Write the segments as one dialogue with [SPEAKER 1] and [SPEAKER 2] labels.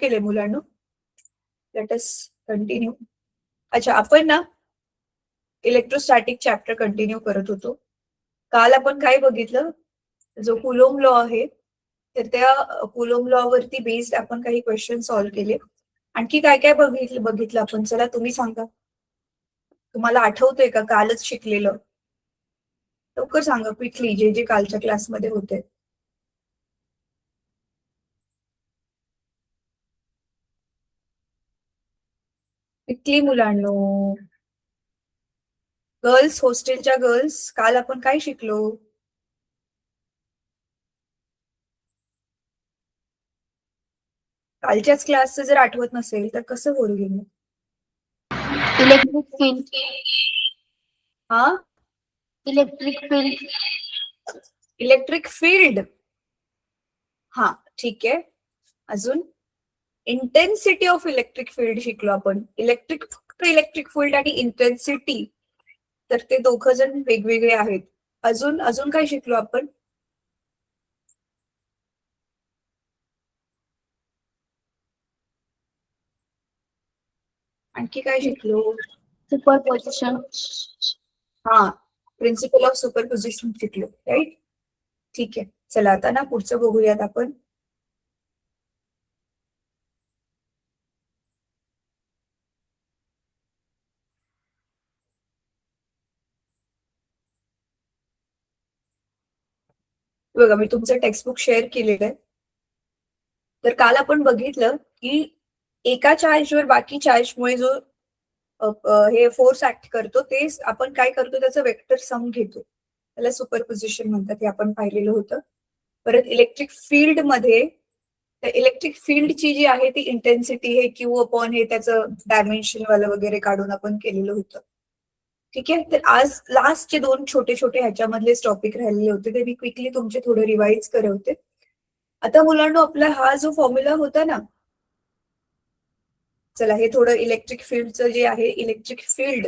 [SPEAKER 1] केले मुलांनो. Let us continue. अच्छा, आपण ना इलेक्ट्रोस्टॅटिक चॅप्टर कंटिन्यू करत होतो. काल आपण काय बघितलं, जो कुलोम लॉ आहे, तर त्या कुलोम लॉ वरती बेस्ड आपण काही क्वेश्चन सॉल्व्ह केले. आणखी काय काय बघितलं बघितलं आपण, चला तुम्ही सांगा. तुम्हाला आठवतंय का कालच शिकलेलं? लवकर सांगा क्विकली, जे जे कालच्या क्लासमध्ये होते. क्विकली मुलांनो. गर्ल्स, हॉस्टेलच्या गर्ल्स, काल आपण काय शिकलो? कालच्याच क्लासचं जर आठवत नसेल तर कसं बोलू मी?
[SPEAKER 2] Electric field.
[SPEAKER 1] हा,
[SPEAKER 2] इलेक्ट्रिक फील्ड.
[SPEAKER 1] Electric field. हा, ठीक आहे. अजून इंटेन्सिटी ऑफ इलेक्ट्रिक फील्ड शिकलो आपण. इलेक्ट्रिक फील्ड आणि इंटेन्सिटी, तर ते दोघं जण वेगवेगळे आहेत. अजून अजून काय शिकलो आपण? आणखी काय शिकलो?
[SPEAKER 2] सुपरपोजिशन.
[SPEAKER 1] हा, प्रिन्सिपल ऑफ सुपरपोजिशन शिकलो, राईट? ठीक आहे, चला आता ना पुढचं बघूयात आपण. बघा, मी तुमचं टेक्स्टबुक शेअर केलेलं आहे. तर काल आपण बघितलं की एका चार्जवर बाकी चार्जमुळे जो हे फोर्स ऍक्ट करतो, ते आपण काय करतो, त्याचं वेक्टर सम घेतो. त्याला सुपरपोजिशन म्हणतात, हे आपण पाहिलेलं होतं. परत इलेक्ट्रिक फील्ड मध्ये इलेक्ट्रिक फील्डची जी आहे ती इंटेन्सिटी हे क्यू अपॉन हे त्याचं डायमेन्शन वाला वगैरे काढून आपण केलेलं होतं. ठीक आहे, तर आज लास्टचे दोन छोटे छोटे ह्याच्यामधलेच टॉपिक राहिलेले होते, ते मी क्विकली तुमचे थोडे रिवाइज करवते. आता मुलांना आपला हा जो फॉर्म्युला होता ना, चला हे थोडं इलेक्ट्रिक फील्डचं जे आहे, इलेक्ट्रिक फील्ड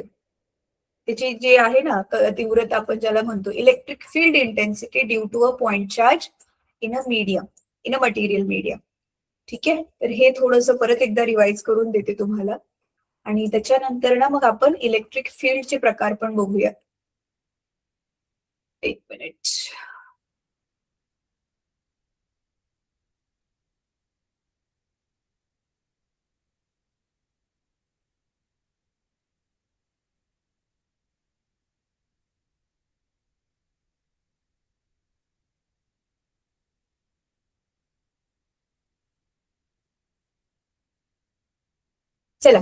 [SPEAKER 1] त्याची जे आहे ना तीव्रता, आपण ज्याला म्हणतो electric field intensity due to a point charge in a medium, in a material medium. ठीक आहे, तर हे थोडंसं परत एकदा रिवाइज करून देते तुम्हाला. आणि त्याच्यानंतर ना मग आपण इलेक्ट्रिक फील्डचे प्रकार पण बघूया. एक मिनिट. चला,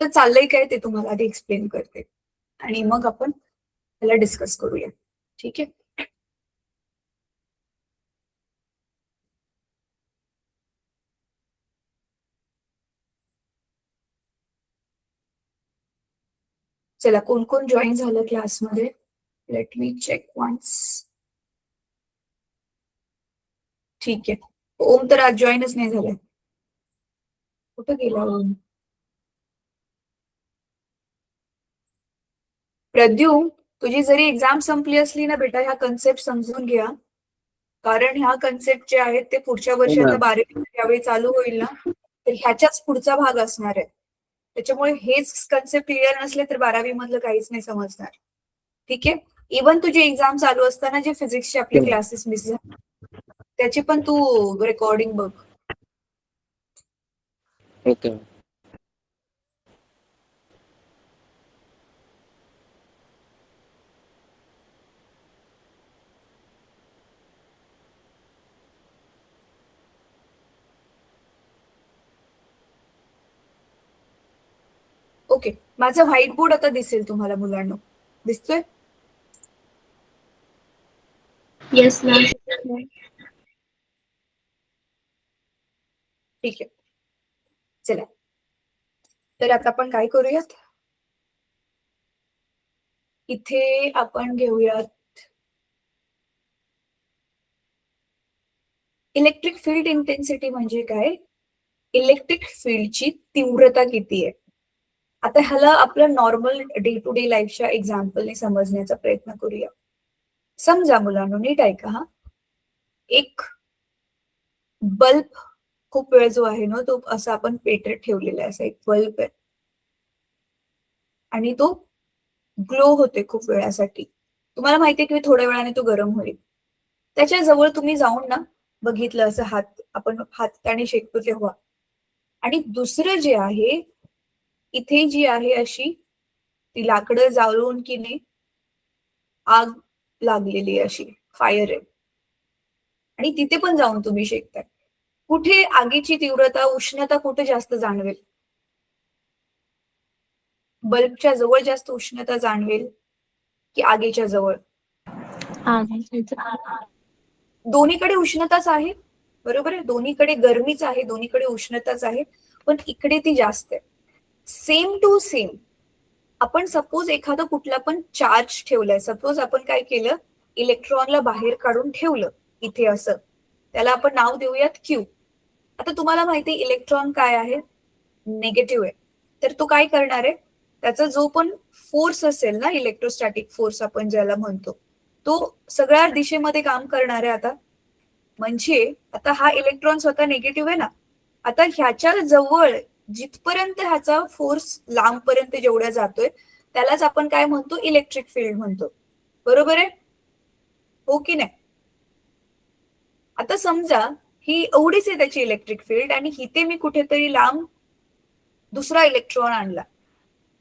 [SPEAKER 1] तर चाललंय काय ते तुम्हाला आधी एक्सप्लेन करते आणि मग आपण त्याला डिस्कस करूया. ठीक आहे, चला कोण कोण जॉईन झालं क्लासमध्ये, लेट मी चेक वन्स. ठीक आहे, ओम तर आज जॉईनच नाही झालाय. कुठं गेला ओम? प्रद्युम, तुझी जरी एक्झाम संपली असली ना बेटा, ह्या कन्सेप्ट समजून घ्या. कारण ह्या कन्सेप्ट जे आहेत ते पुढच्या वर्षी आता 12वी ज्यावेळी चालू होईल ना, तर ह्याच्याच पुढचा भाग असणार आहे. त्याच्यामुळे हेच कन्सेप्ट क्लिअर नसले तर 12वी मधलं काहीच नाही समजणार. ठीक आहे, इव्हन तुझी एक्झाम चालू असताना जे फिजिक्सचे आपले क्लासेस मिस झाले त्याची पण तू रेकॉर्डिंग बघ.
[SPEAKER 3] ओके.
[SPEAKER 1] ओके, माझा व्हाईट बोर्ड आता दिसेल तुम्हाला मुलांना, दिसतोय?
[SPEAKER 2] Yes ma'am.
[SPEAKER 1] ठीक आहे, चला तर आता आपण काय करूयात, इथे आपण घेऊयात इलेक्ट्रिक फील्ड इंटेन्सिटी म्हणजे काय, इलेक्ट्रिक फील्डची तीव्रता किती आहे. आता ह्याला आपलं नॉर्मल डे टू डे लाईफच्या एक्झाम्पलने समजण्याचा प्रयत्न करूया. समजा मुलांनो, नीट ऐका हा. एक बल्ब खूप वेळ जो आहे ना तो असा आपण पेटत ठेवलेला आहे, असा एक बल्ब आहे आणि तो ग्लो होते खूप वेळासाठी. तुम्हाला माहितीये की थोड्या वेळाने तो गरम होईल. त्याच्या जवळ तुम्ही जाऊन ना बघितलं असं हात आपण हाताने शेकतो तेव्हा. आणि दुसरं जे आहे, इथे जी आहे अशी ती लाकडं जाळून की नाही आग लागलेली आहे अशी, फायर आहे आणि तिथे पण जाऊन तुम्ही शेकताय. कुठे आगीची तीव्रता, उष्णता कुठे जास्त जाणवेल? बल्बच्या जवळ जास्त उष्णता जाणवेल की आगीच्या जवळ? दोन्हीकडे उष्णताच आहे, बरोबर आहे? दोन्हीकडे गरमीच आहे, दोन्हीकडे उष्णताच आहे, पण इकडे ती जास्त आहे. सेम टू सेम आपण सपोज एखादं कुठला पण चार्ज ठेवलाय, सपोज आपण काय केलं, इलेक्ट्रॉनला बाहेर काढून ठेवलं इथे असं, त्याला आपण नाव देऊयात क्यू. आता तुम्हाला माहिती आहे इलेक्ट्रॉन काय आहे, निगेटिव्ह आहे. तर तो काय करणार आहे, त्याचा जो पण फोर्स असेल ना, इलेक्ट्रोस्टॅटिक फोर्स आपण ज्याला म्हणतो, तो सगळ्या दिशेमध्ये काम करणार आहे आता. म्हणजे आता हा इलेक्ट्रॉन स्वतः निगेटिव्ह आहे ना, आता ह्याच्या जवळ जिथपर्यंत ह्याचा फोर्स लांबपर्यंत जेवढ्या जातोय त्यालाच आपण काय म्हणतो, इलेक्ट्रिक फील्ड म्हणतो. बरोबर आहे? हो की नाही? आता समजा ही एवढीच आहे त्याची इलेक्ट्रिक फील्ड आणि इथे मी कुठेतरी लांब दुसरा इलेक्ट्रॉन आणला,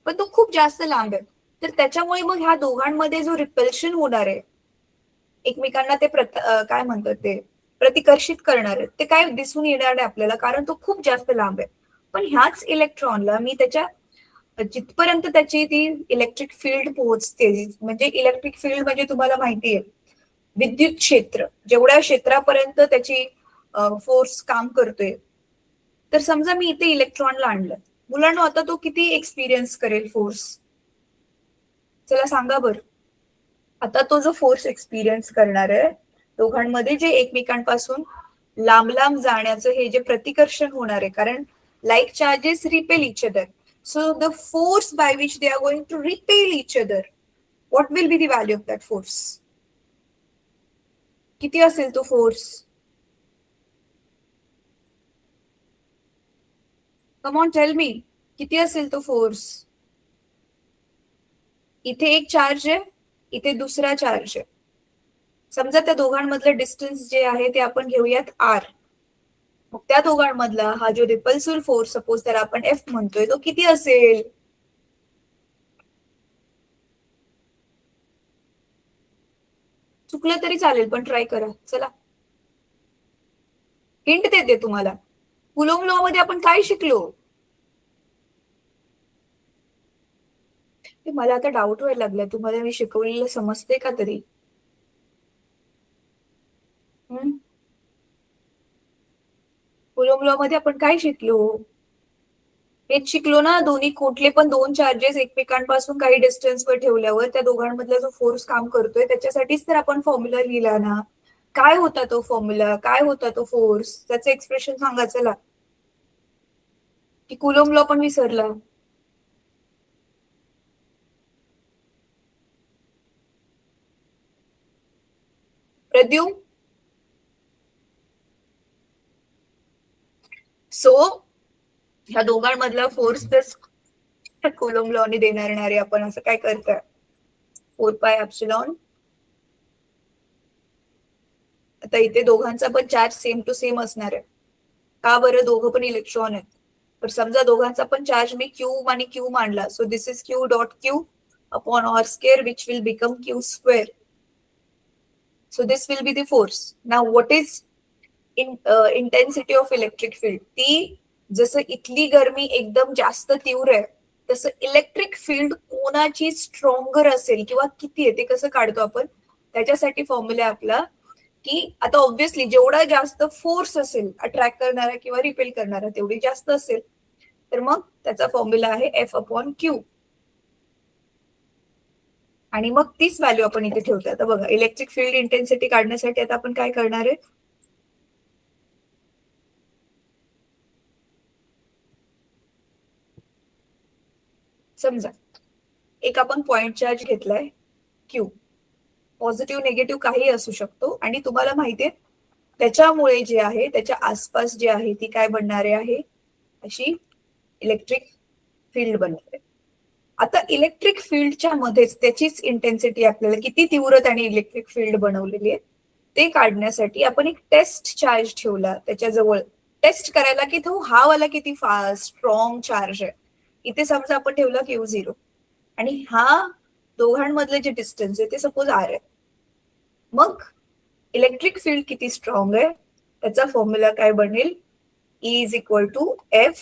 [SPEAKER 1] पण तो खूप जास्त लांब आहे. तर त्याच्यामुळे मग ह्या दोघांमध्ये जो रिपल्शन होणार आहे, एकमेकांना ते काय म्हणतात ते प्रतिकर्षित करणार आहेत, ते काय दिसून येणार नाही आपल्याला, कारण तो खूप जास्त लांब आहे. पण ह्याच इलेक्ट्रॉनला मी त्याच्या जिथपर्यंत त्याची ती इलेक्ट्रिक फील्ड पोहोचते, म्हणजे इलेक्ट्रिक फील्ड म्हणजे तुम्हाला माहिती आहे विद्युत क्षेत्र, जेवढ्या क्षेत्रापर्यंत त्याची फोर्स काम करतोय. तर समजा मी इथे इलेक्ट्रॉनला आणलं, मुलांना आता तो किती एक्सपिरियन्स करेल फोर्स? चला सांगा बरं. आता तो जो फोर्स एक्सपिरियन्स करणार आहे, दोघांमध्ये जे एकमेकांपासून लांब लांब जाण्याचं हे जे प्रतिकर्षण होणार आहे, कारण like charges repel each other, so the force by which they are going to repel each other, what will be the value of that force? किती असेल तो force? Come on tell me, किती असेल तो फोर्स? इथे एक charge आहे, इथे दुसरा चार्ज आहे. समजा त्या दोघांमधलं डिस्टन्स जे आहे ते आपण घेऊयात आर. मग त्या दोघांमधला हा जो रिपल्सिव्ह फोर्स सपोज त्याला आपण एफ म्हणतोय, तो किती असेल? चुकलं तरी चालेल, पण ट्राय करा. चला हिंट देते तुम्हाला. कुलोम लॉ मध्ये आपण काय शिकलो? मला आता डाऊट व्हायला लागला, तुम्हाला मी शिकवलेलं समजते का तरी? कुलोम लॉ मध्ये आपण काय शिकलो? हेच शिकलो ना, दोन्ही कुठले पण दोन चार्जेस एकमेकांपासून काही डिस्टन्सवर ठेवल्यावर त्या दोघांमधला जो फोर्स काम करतोय त्याच्यासाठीच तर आपण फॉर्म्युला लिहिला ना. काय होता तो फॉर्म्युला, काय होता तो फोर्स, त्याचं एक्सप्रेशन सांगा चला. की कुलोम लॉ पण विसरला? प्रद्युम? सो ह्या दोघांमधला फोर्स तर कुलोम लॉने देणार आहे आपण, असं काय करतोय? 4πε. आता इथे दोघांचा पण चार्ज सेम टू सेम असणार आहे. का बरं? दोघं पण इलेक्ट्रॉन आहेत. तर समजा दोघांचा पण चार्ज मी क्यू आणि क्यू मांडला, so this is Q dot Q upon R square which will become Q square. So this will be the force. Now what is intensity of electric field? ती जसं इथली गरमी एकदम जास्त तीव्र आहे, तसं इलेक्ट्रिक फील्ड कोणाची स्ट्रॉंगर असेल किंवा किती आहे ते कसं काढतो आपण? त्याच्यासाठी फॉर्म्युला आपला की आता ऑब्व्हियसली जेवढा जास्त फोर्स असेल अट्रॅक्ट करणारा किंवा रिपेल करणारा तेवढी जास्त असेल, तर मग त्याचा फॉर्म्युला आहे एफ अपॉन क्यू. आणि मग तीच व्हॅल्यू आपण इथे ठेवतो. आता बघा, इलेक्ट्रिक फील्ड इंटेन्सिटी काढण्यासाठी आता आपण काय करणार आहे? समजा एक आपण पॉइंट चार्ज घेतलाय क्यू, पॉझिटिव्ह निगेटिव्ह काही असू शकतो, आणि तुम्हाला माहितीये त्याच्यामुळे जे आहे त्याच्या आसपास जे आहे ती काय बनणारे आहे, अशी इलेक्ट्रिक फील्ड बनते. आता इलेक्ट्रिक फील्डच्या मध्येच त्याचीच इंटेन्सिटी आपल्याला किती तीव्र त्याने इलेक्ट्रिक फील्ड बनवलेली आहे ते काढण्यासाठी आपण एक टेस्ट चार्ज ठेवला त्याच्याजवळ, टेस्ट करायला की तो हा वाला किती स्ट्रॉंग चार्ज आहे. इथे समजा आपण ठेवला Q0 आणि हा दोघांमधले जे डिस्टन्स आहे ते सपोज R आहे. मग इलेक्ट्रिक फील्ड किती स्ट्रॉंग आहे त्याचा फॉर्म्युला काय बनेल, E is equal to F,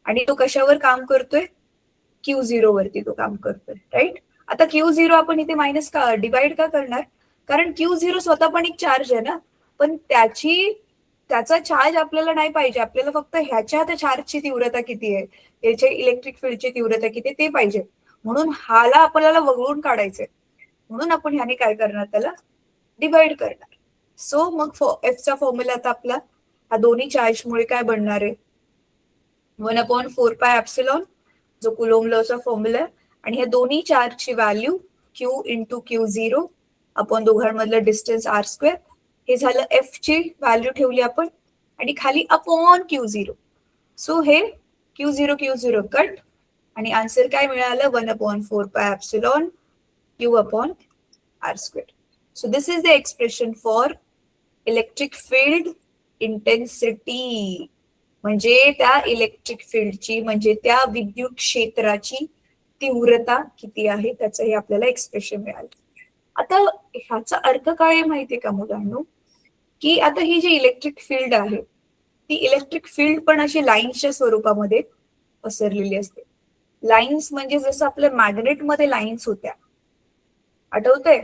[SPEAKER 1] आणि तो कशावर काम करतोय, Q0 वरती तो काम करतोय, राईट. आता Q0 आपण इथे मायनस का डिवाइड का करणार, कारण Q0 स्वतः पण एक चार्ज आहे ना, पण त्याचा चार्ज आपल्याला नाही पाहिजे, आपल्याला फक्त ह्याच्या त्या चार्जची तीव्रता किती आहे, याच्या इलेक्ट्रिक फील्डची तीव्रता किती आहे ते पाहिजे. म्हणून हाला आपल्याला वगळून काढायचंय, म्हणून आपण ह्याने काय करणार, त्याला डिवाइड करणार. सो मग एफचा फॉर्म्युला आता आपला हा दोन्ही चार्जमुळे काय बनणार आहे, 1/4πε, जो कुलोम लॉचा फॉर्म्युला आहे, आणि ह्या दोन्ही चार्जची व्हॅल्यू Q इंटू Q0 आपण दोघांमधलं डिस्टन्स R², हे झालं F ची व्हॅल्यू ठेवली आपण, आणि खाली अपॉन Q0. सो हे Q0 कट, आणि आन्सर काय मिळालं, 1/4πε Q/R². So this is the expression for electric field intensity, म्हणजे त्या इलेक्ट्रिक फील्डची, म्हणजे त्या विद्युत क्षेत्राची तीव्रता किती आहे त्याचं हे आपल्याला एक्सप्रेशन मिळालं. आता ह्याचा अर्थ काय आहे माहितीये का मुलांनो, की आता ही जी इलेक्ट्रिक फील्ड आहे ती इलेक्ट्रिक फील्ड पण अशी लाईन्सच्या स्वरूपामध्ये पसरलेली असते. लाईन्स म्हणजे जसं आपल्या मॅग्नेटमध्ये लाईन्स होत्या, आठवतंय,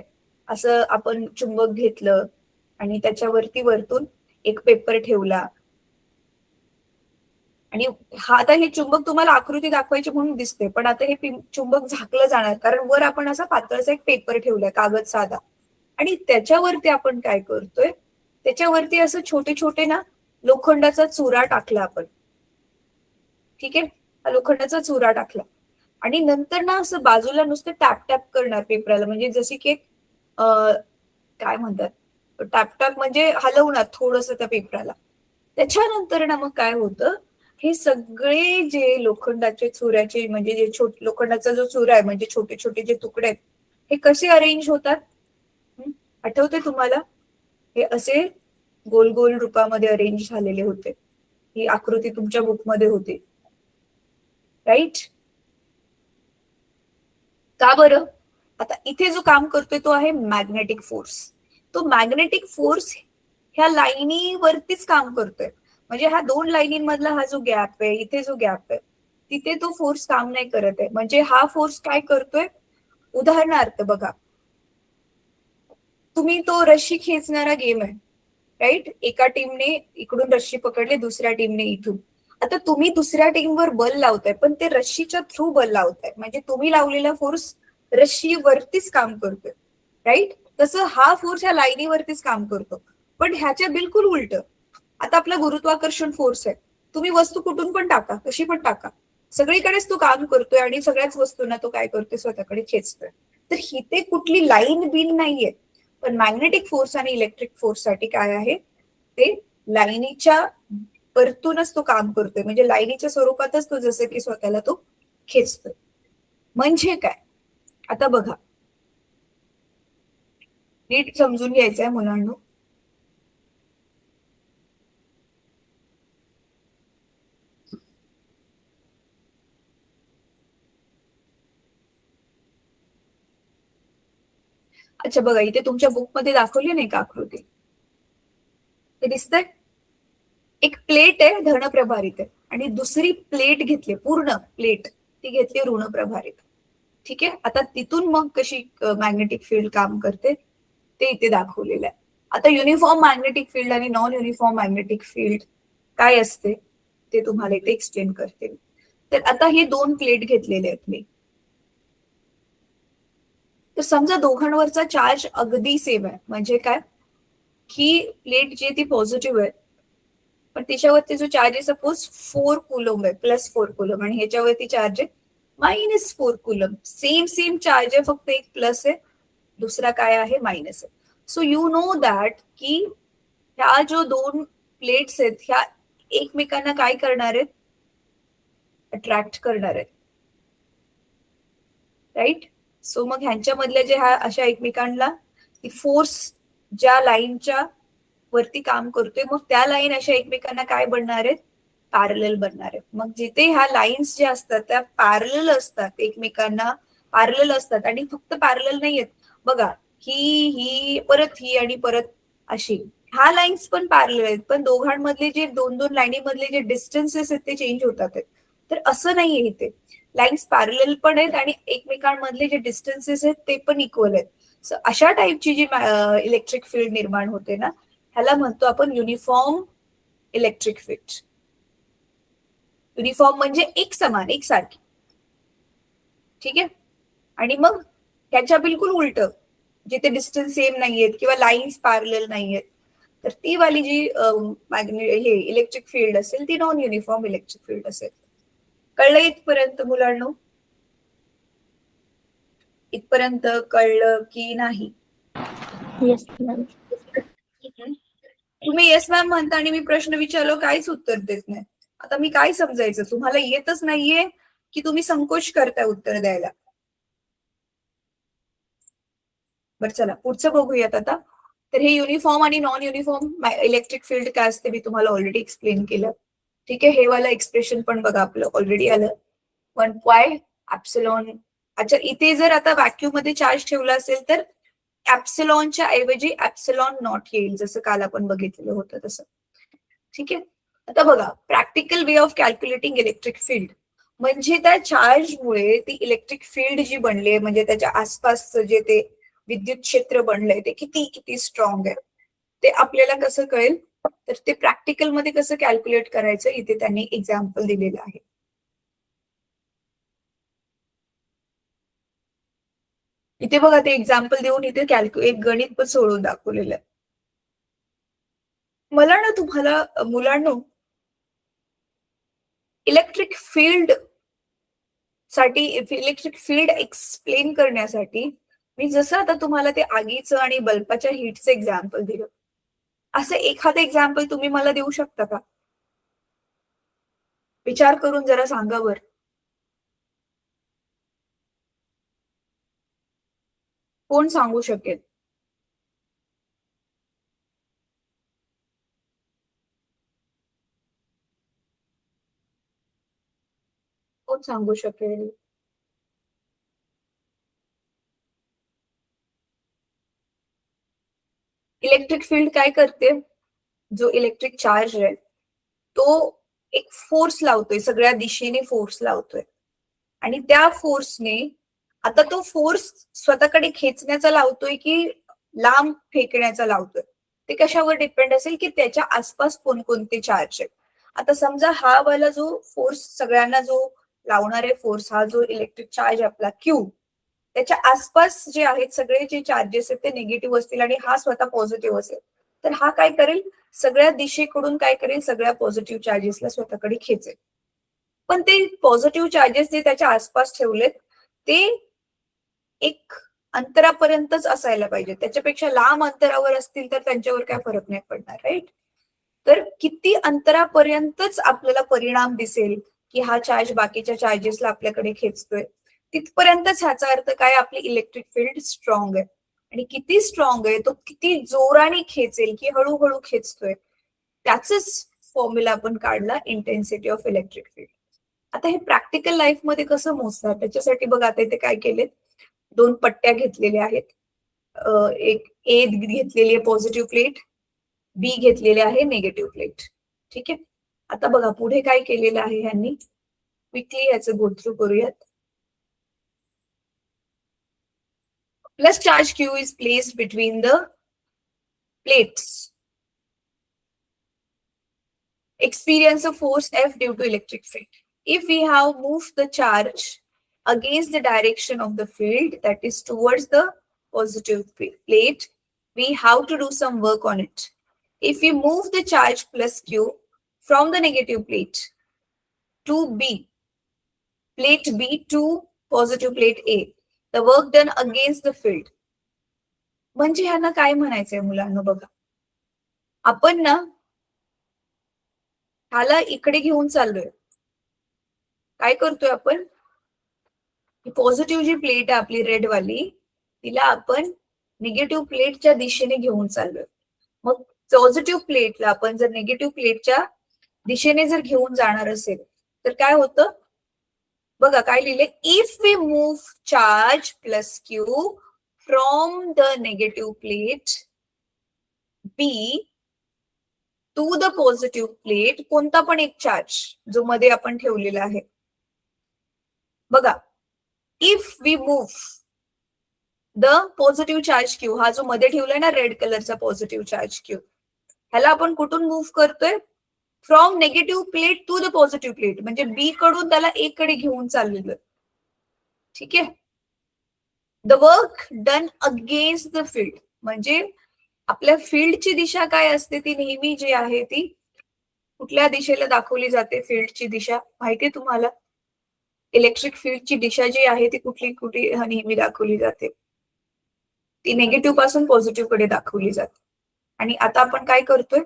[SPEAKER 1] असं आपण चुंबक घेतलं आणि त्याच्यावरती वरतून एक पेपर ठेवला, आणि हा आता हे चुंबक तुम्हाला आकृती दाखवायची म्हणून दिसते, पण आता हे चुंबक झाकलं जाणार, कारण वर आपण असा पातळसा एक पेपर ठेवलाय, कागद साधा, आणि त्याच्यावरती आपण काय करतोय, त्याच्यावरती असं छोटे छोटे ना लोखंडाचा चुरा टाकला आपण, ठीक आहे, हा लोखंडाचा चुरा टाकला, आणि नंतर ना असं बाजूला नुसतं टॅप टॅप करणार पेपराला, म्हणजे जशी की काय म्हणतात, टॅप टॅप म्हणजे हलवणार थोडस त्या पेपराला. त्याच्यानंतर ना मग काय होतं, हे सगळे जे लोखंडाचे चुऱ्याचे, म्हणजे जे लोखंडाचा जो चुरा आहे, म्हणजे छोटे छोटे जे तुकडे आहेत, हे कसे अरेंज होतात, आठवते तुम्हाला, हे असे गोल गोल रूपामध्ये अरेंज झालेले होते. ही आकृती तुमच्या बुकमध्ये होती, राईट. का बरं, आता इथे जो काम करतोय तो आहे मॅग्नेटिक फोर्स. तो मॅग्नेटिक फोर्स ह्या लाईनीवरतीच काम करतोय, म्हणजे ह्या दोन लाईनींमधला हा जो गॅप आहे, इथे जो गॅप आहे, तिथे तो फोर्स काम नाही करत आहे. म्हणजे हा फोर्स काय करतोय, उदाहरणार्थ बघा, तुम्ही तो रस्सी खेचणारा गेम आहे, राईट, एका टीमने इकडून रस्सी पकडले, दुसऱ्या टीमने इथून. आता तुम्ही दुसऱ्या टीमवर बल लावताय, पण ते रस्सीच्या थ्रू बल लावताय, म्हणजे तुम्ही लावलेला फोर्स रस्सीवरतीच काम करतोय, राईट. तसं हा फोर्स ह्या लाईनीवरतीच काम करतो, पण ह्याच्या बिलकुल उलट. आता आपला गुरुत्वाकर्षण फोर्स आहे, तुम्ही वस्तू कुठून पण टाका, कशी पण टाका, सगळीकडेच तो काम करतोय, आणि सगळ्याच वस्तूंना तो काय करतोय, स्वतःकडे खेचतोय. तर हिथे कुठली लाईन बिन नाहीये, पण मॅग्नेटिक फोर्स आणि इलेक्ट्रिक फोर्स साठी काय आहे, ते लाईनीच्या वरतूनच तो काम करतोय, म्हणजे लाईनीच्या स्वरूपातच तो जसं की स्वतःला तो खेचतोय. म्हणजे काय, आता बघा, नीट समजून घ्यायचंय मुलांनो. अच्छा बघा, इथे तुमच्या बुकमध्ये दाखवली नाही का आकृती, ते दिसतंय, एक प्लेट आहे धन प्रभारित आहे, आणि दुसरी प्लेट घेतली, पूर्ण प्लेट ती घेतली ऋण प्रभारित, ठीक आहे. आता तिथून मग कशी मॅग्नेटिक फील्ड काम करते ते इथे दाखवलेलं आहे. आता युनिफॉर्म मॅग्नेटिक फील्ड आणि नॉन युनिफॉर्म मॅग्नेटिक फील्ड काय असते ते तुम्हाला इथे एक्सप्लेन करते. तर आता हे दोन प्लेट घेतलेले आहेत मी, तर समजा दोघांवरचा चार्ज अगदी सेम आहे, म्हणजे काय की प्लेट जी आहे ती पॉझिटिव्ह आहे, पण त्याच्यावरती जो चार्ज आहे सपोज 4 कुलम आहे, +4 कुलम, आणि ह्याच्यावरती चार्ज आहे -4 कुलम. सेम सेम चार्ज आहे, फक्त एक प्लस आहे, दुसरा काय आहे मायनस आहे. सो यू नो दॅट की ह्या जो दोन प्लेट्स आहेत ह्या एकमेकांना काय करणार आहेत, अट्रॅक्ट करणार आहेत, राईट. सो मग ह्यांच्यामधल्या जे ह्या अशा एकमेकांना फोर्स ज्या लाईनच्या वरती काम करतोय मग त्या लाईन अशा एकमेकांना काय बनणार आहेत, पॅरलल बनणार आहेत. मग जिथे ह्या लाईन्स ज्या असतात त्या पॅरलल असतात, एकमेकांना पॅरलल असतात आणि फक्त पॅरलल नाहीयेत बघा, ही परत ही आणि परत अशी, ह्या लाईन्स पण पॅरलल आहेत पण दोघांमधले जे दोन दोन लाईनीमधले जे डिस्टन्सेस आहेत ते चेंज होतात आहेत. तर असं नाहीये इथे, लाईन्स पॅरलल पण आहेत आणि एकमेकांमधले जे डिस्टन्सेस आहेत ते पण इक्वल आहेत. सो अशा टाईपची जी इलेक्ट्रिक फील्ड निर्माण होते ना ह्याला म्हणतो आपण युनिफॉर्म इलेक्ट्रिक फील्ड. युनिफॉर्म म्हणजे एक समान, एकसारखी, ठीक आहे. आणि मग त्याच्या बिलकुल उलट, जिथे डिस्टन्स सेम नाहीयेत किंवा लाईन्स पॅरलल नाहीयेत, तर ती वाली जी हे इलेक्ट्रिक फील्ड असेल ती नॉन युनिफॉर्म इलेक्ट्रिक फील्ड असेल. कळलं इथपर्यंत मुलांनो? इथपर्यंत कळलं की नाही?
[SPEAKER 2] Yes ma'am.
[SPEAKER 1] तुम्ही येस मॅम म्हणता आणि मी प्रश्न विचारलो काहीच उत्तर देत नाही. आता मी काय समजायचं, तुम्हाला येतच नाहीये की तुम्ही संकोच करताय उत्तर द्यायला? बरं चला पुढचं बघूयात आता. तर हे युनिफॉर्म आणि नॉन युनिफॉर्म इलेक्ट्रिक फील्ड काय असते मी तुम्हाला ऑलरेडी एक्सप्लेन केलं, ठीक आहे. हे वाला एक्सप्रेशन पण बघा आपलं ऑलरेडी आलं, 1 epsilon. अच्छा, इथे जर आता व्हॅक्यूम मध्ये चार्ज ठेवला असेल तर ऍप्सिलॉनच्या ऐवजी ऍप्सिलॉन नॉट येईल, जसं काल आपण बघितलेलं होतं तसं, ठीक आहे. आता बघा, practical way of calculating electric field म्हणजे त्या चार्जमुळे ती इलेक्ट्रिक फील्ड जी बनली आहे म्हणजे त्याच्या आसपासचं जे ते विद्युत क्षेत्र बनलंय ते किती किती स्ट्रॉंग आहे ते आपल्याला कसं कळेल, तर ते प्रॅक्टिकल मध्ये कसं कॅल्क्युलेट करायचं इथे त्यांनी एक्झाम्पल दिलेलं आहे. इथे बघा ते एक्झाम्पल देऊन इथे एक गणित पण सोडून दाखवलेलं आहे. मला ना तुम्हाला मुलांनो इलेक्ट्रिक फील्ड साठी, इलेक्ट्रिक फील्ड एक्सप्लेन करण्यासाठी मी जसं आता तुम्हाला ते आगीचं आणि बल्बाच्या हीटचं एक्झाम्पल दिलं, असं एखादं एक्झाम्पल तुम्ही मला देऊ शकता का? विचार करून जरा सांगा बर. कोण सांगू शकेल? कोण सांगू शकेल? इलेक्ट्रिक फील्ड काय करते, जो इलेक्ट्रिक चार्ज आहे तो एक फोर्स लावतोय, सगळ्या दिशेने फोर्स लावतोय आणि त्या फोर्सने आता तो फोर्स स्वतःकडे खेचण्याचा लावतोय की लांब फेकण्याचा लावतोय, ते कशावर डिपेंड असेल की त्याच्या आसपास कोणकोणते चार्ज आहेत. आता समजा हा वाला जो फोर्स सगळ्यांना जो लावणारे फोर्स, हा जो इलेक्ट्रिक चार्ज आपला क्यू, त्याच्या आसपास जे आहेत सगळे जे चार्जेस आहेत ते निगेटिव्ह असतील आणि हा स्वतः पॉझिटिव्ह असेल, तर हा काय करेल, सगळ्या दिशेकडून काय करेल, सगळ्या पॉझिटिव्ह चार्जेसला स्वतःकडे खेचेल. पण ते पॉझिटिव्ह चार्जेस जे त्याच्या आसपास ठेवलेत ते एक अंतरापर्यंतच असायला पाहिजे, त्याच्यापेक्षा लांब अंतरावर असतील तर त्यांच्यावर काय फरक नाही पडणार, राईट. तर किती अंतरापर्यंतच आपल्याला परिणाम दिसेल की हा चार्ज बाकीच्या चार्जेसला आपल्याकडे खेचतोय, तिथपर्यंतच ह्याचा अर्थ काय, आपली इलेक्ट्रिक फील्ड स्ट्रॉंग आहे. आणि किती स्ट्रॉंग आहे, तो किती जोराने खेचेल की हळूहळू खेचतोय, त्याच फॉर्म्युला आपण काढला, इंटेन्सिटी ऑफ इलेक्ट्रिक फील्ड. आता हे प्रॅक्टिकल लाईफ मध्ये कसं मोजतात त्याच्यासाठी बघा, आता इथे काय केलेत, दोन पट्ट्या घेतलेल्या आहेत, एक ए घेतलेली आहे पॉझिटिव्ह प्लेट, बी घेतलेले आहे निगेटिव्ह प्लेट, ठीक आहे. आता बघा पुढे काय केलेलं आहे ह्यांनी, क्विकली याचं गो थ्रू करूयात. Plus charge Q is placed between the plates, experience a force F due to electric field. If we have moved the charge against the direction of the field, that is towards the positive plate, we have to do some work on it. If we move the charge plus Q from the negative plate to B, plate B to positive plate A, the work done against the field. म्हणजे ह्यांना काय म्हणायचंय मुलांना बघा, आपण ना ह्याला इकडे घेऊन चाललोय. काय करतोय आपण, पॉझिटिव्ह जी प्लेट आहे आपली रेड वाली, तिला आपण निगेटिव्ह प्लेटच्या दिशेने घेऊन चाललोय. मग पॉझिटिव्ह प्लेटला आपण जर निगेटिव्ह प्लेटच्या दिशेने जर घेऊन जाणार असेल तर काय होतं बघा, काय लिहिले, if we move charge plus Q from the negative plate B to the positive plate, कोणता पण एक चार्ज जो मध्ये आपण ठेवलेला आहे. बघा, if we move the positive charge Q, हा जो मध्ये ठेवलाय ना रेड कलरचा पॉझिटिव्ह चार्ज क्यू, ह्याला आपण कुठून मूव्ह करतोय, from negative plate to the positive plate, म्हणजे बी कडून त्याला ए कडे घेऊन चाललेलं. ठीक आहे. The work done against the field, म्हणजे आपल्या फील्डची दिशा काय असते, ती नेहमी जी आहे ती कुठल्या दिशेला दाखवली जाते. फील्डची दिशा माहितीये तुम्हाला, इलेक्ट्रिक फील्डची दिशा जी आहे ती कुठली कुठे नेहमी दाखवली जाते, ती निगेटिव्ह पासून पॉझिटिव्ह कडे दाखवली जाते. आणि आता आपण काय करतोय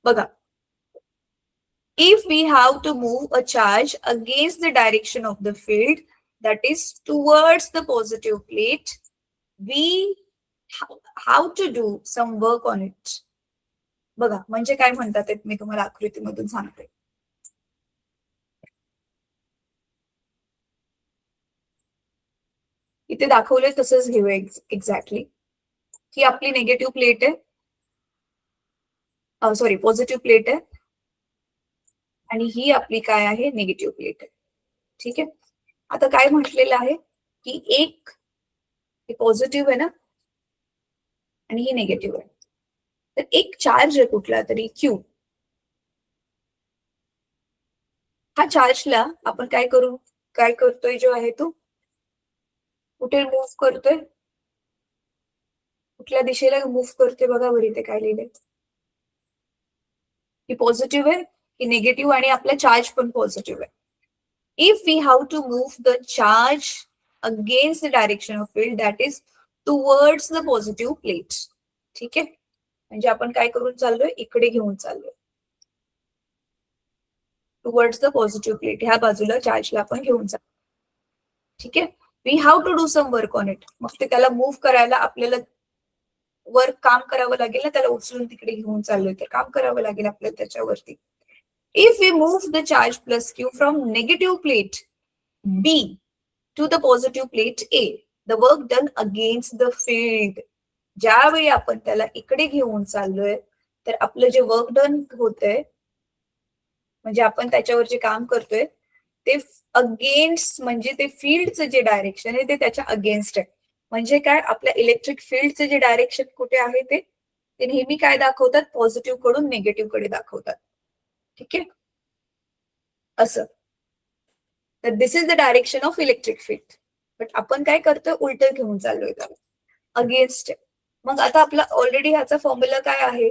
[SPEAKER 1] बघा, if we have to move a charge against the direction of the field, that is towards the positive plate, we have to do some work on it. बघा, म्हणजे काय म्हणतात ते मी तुम्हाला आकृतीमधून सांगते. इथे दाखवलंय तसंच घेऊया एक्झॅक्टली. ही आपली निगेटिव्ह प्लेट आहे, सॉरी पॉझिटिव्ह प्लेट आहे, आणि ही आपली काय आहे, निगेटिव्ह प्लेट आहे. ठीक आहे. आता काय म्हटलेलं आहे की एक पॉझिटिव्ह आहे ना आणि ही निगेटिव्ह आहे, तर एक चार्ज आहे कुठला तरी क्यू, हा चार्जला आपण काय करतोय जो आहे तो कुठे मूव्ह करतोय, कुठल्या दिशेला मूव्ह करतोय बघा बरं इथे काय लिहिलंय, ही पॉझिटिव्ह आहे, ही निगेटिव्ह, आणि आपला चार्ज पण पॉझिटिव्ह आहे. If we have to move the charge against the direction of field, that is towards the positive plate. ठीक आहे. म्हणजे आपण काय करून चाललोय, इकडे घेऊन चाललोय, टुवर्ड्स द पॉझिटिव्ह प्लेट, ह्या बाजूला चार्जला आपण घेऊन चाललो. ठीक आहे. We have to do some work on it, मग ते त्याला मूव्ह करायला आपल्याला वर्क काम करावं लागेल ना, त्याला उचलून तिकडे घेऊन चाललोय तर काम करावं लागेल आपल्याला त्याच्यावरती. If we move the charge plus Q from negative plate B to the positive plate A, the work done against the field, ज्यावेळी आपण त्याला इकडे घेऊन चाललोय तर आपलं जे वर्क डन होतंय, म्हणजे आपण त्याच्यावर जे काम करतोय ते अगेन्स्ट, म्हणजे ते फील्डचं जे डायरेक्शन आहे ते त्याच्या अगेन्स्ट आहे. म्हणजे काय, आपल्या इलेक्ट्रिक फील्डचे जे डायरेक्शन कुठे आहे ते नेहमी काय दाखवतात, पॉझिटिव्ह कडून निगेटिव्ह कडे दाखवतात. ठीक आहे. असं, तर this is the direction of electric field, but आपण काय करतोय, उलट घेऊन चाललोय त्याला, अगेन्स्ट. मग आता आपला ऑलरेडी ह्याचा फॉर्म्युला काय आहे,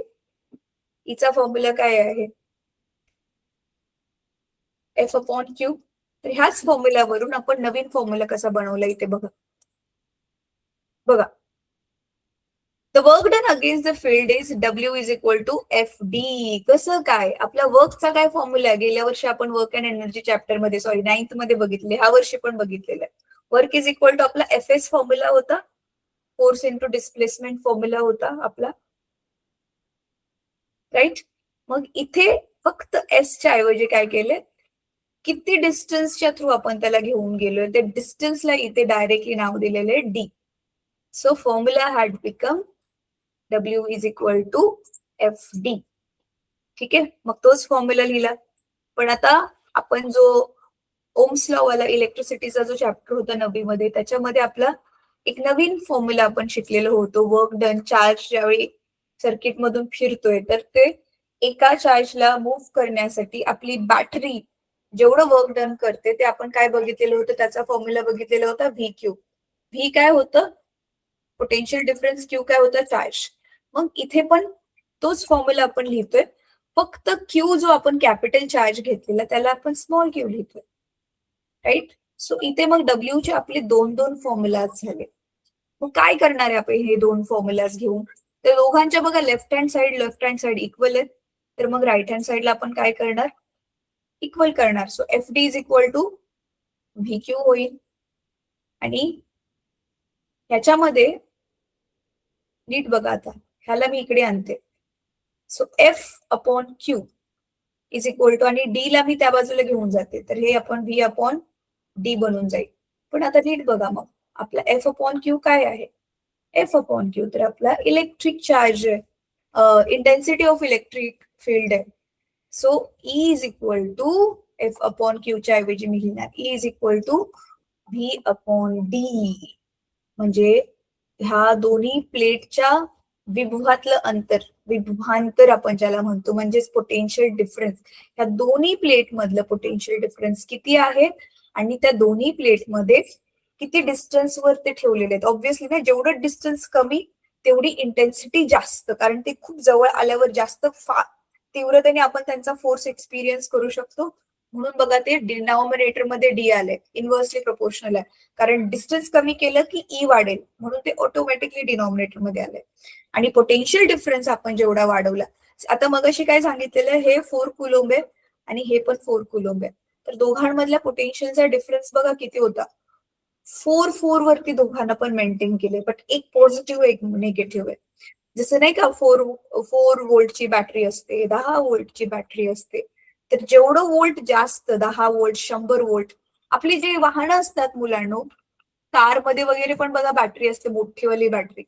[SPEAKER 1] हिचा फॉर्म्युला काय आहे, एफ अपॉन क्यू. तर ह्याच फॉर्म्युल्यावरून आपण नवीन फॉर्म्युला कसा बनवला इथे बघा. The work done against the field is W is equal to F D. कसं काय, आपल्या वर्कचा काय फॉर्म्युला आहे, गेल्या वर्षी आपण वर्क अँड एनर्जी चॅप्टर मध्ये, सॉरी 9th मध्ये बघितले, ह्या वर्षी पण बघितलेलं आहे. वर्क इज इक्वल टू आपला एफ एस फॉर्म्युला होता, फोर्स इंटू डिस्प्लेसमेंट फॉर्म्युला होता आपला, राईट. मग इथे फक्त एसच्या ऐवजी काय केले, किती डिस्टन्सच्या थ्रू आपण त्याला घेऊन गेलोय, त्या डिस्टन्सला इथे डायरेक्टली नाव दिलेले D. So formula had become W is equal to F D. ठीक आहे. मग तोच फॉर्म्युला लिहिला. पण आता आपण जो ओम्स लॉ वाला इलेक्ट्रिसिटीचा जो चॅप्टर होता 9वी मध्ये, त्याच्यामध्ये आपला एक नवीन फॉर्म्युला आपण शिकलेलो होतो, वर्क डन. चार्ज ज्यावेळी सर्किट मधून फिरतोय तर ते एका चार्जला मूव्ह करण्यासाठी आपली बॅटरी जेवढं वर्क डन करते ते आपण काय बघितलेलं होतं, त्याचा फॉर्म्युला बघितलेला होता व्ही क्यू. व्ही काय होतं, पोटेन्शियल डिफरन्स, क्यू काय होता, चार्ज. मग इथे पण तोच फॉर्म्युला आपण लिहितोय, फक्त क्यू जो आपण कॅपिटल चार्ज घेतलेला त्याला आपण स्मॉल क्यू लिहितोय, राईट. सो इथे मग डब्ल्यू चे आपले दोन फॉर्म्युलाज झाले. मग काय करणार आहे आपण हे दोन फॉर्म्युलाज घेऊन, तर दोघांच्या बघा लेफ्ट हँड साइड इक्वल आहेत, तर मग राईट हँड साइडला आपण काय करणार, इक्वल करणार. So F D is equal to V Q होईल. आणि ह्याच्यामध्ये नीट बघा आता, ह्याला मी इकडे आणते. So F upon Q is equal to, आणि डी ला मी त्या बाजूला घेऊन जाते, तर हे आपण व्ही अपॉन डी बनून जाईल. पण आता नीट बघा, मग आपला एफ अपॉन क्यू काय आहे, एफ अपॉन क्यू तर आपला इलेक्ट्रिक चार्ज आहे, इंटेन्सिटी ऑफ इलेक्ट्रिक फील्ड आहे. So E is equal to F upon क्यूच्या ऐवजी मी लिहिणार E is equal to V upon D. म्हणजे ह्या दोन्ही प्लेटच्या विभवातलं अंतर, विभवांतर आपण ज्याला म्हणतो, म्हणजेच पोटेन्शियल डिफरन्स, ह्या दोन्ही प्लेट मधलं पोटेन्शियल डिफरन्स किती आहे आणि त्या दोन्ही प्लेटमध्ये किती डिस्टन्स वर ते ठेवलेले आहेत. ऑब्व्हियसली ना, जेवढं डिस्टन्स कमी तेवढी इंटेन्सिटी जास्त, कारण ते खूप जवळ आल्यावर जास्त तीव्रतेने आपण त्यांचा फोर्स एक्सपिरियन्स करू शकतो. म्हणून बघा ते डिनॉमिनेटर मध्ये डी आले, इन्व्हर्सली प्रोपोर्शनल आहे, कारण डिस्टन्स कमी केलं की ई वाढेल, म्हणून ते ऑटोमॅटिकली डिनॉमिनेटर मध्ये आले. आणि पोटेन्शियल डिफरन्स आपण जेवढा वाढवला, आता मगाशी काय सांगितलेलं, हे 4 कुलोम्ब आहे आणि हे पण 4 कुलोम्ब आहे, तर दोघांमधल्या पोटेन्शियलचा डिफरन्स बघा किती होता, 4 वरती दोघांना पण मेंटेन केले, बट एक पॉझिटिव्ह एक निगेटिव्ह आहे. जसं नाही का, 4 व्होल्टची बॅटरी असते, 10 व्होल्टची बॅटरी असते, तर जेवढं वोल्ट जास्त, 10 व्होल्ट, 100 व्होल्ट, आपली जे वाहनं असतात मुलांनो, कारमध्ये वगैरे पण बघा बॅटरी असते, मोठीवाली बॅटरी,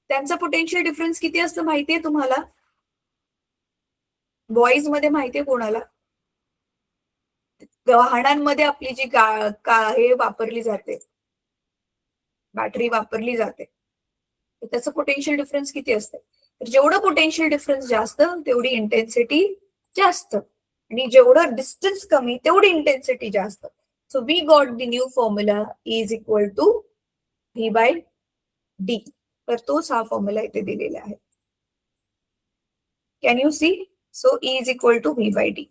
[SPEAKER 1] त्यांचा पोटेन्शियल डिफरन्स किती असतं माहितीये तुम्हाला, बॉईज मध्ये माहितीये कोणाला, वाहनांमध्ये आपली जी हे वापरली जाते, बॅटरी वापरली जाते, तर त्याचं पोटेन्शियल डिफरन्स किती असते, तर जेवढं पोटेन्शियल डिफरन्स जास्त तेवढी इंटेन्सिटी जास्त, आणि जेवढं डिस्टन्स कमी तेवढी इंटेन्सिटी जास्त. So we got the new formula E is equal to V by D. तर तोच हा फॉर्म्युला इथे दिलेला आहे. Can you see, so E is equal to V by D.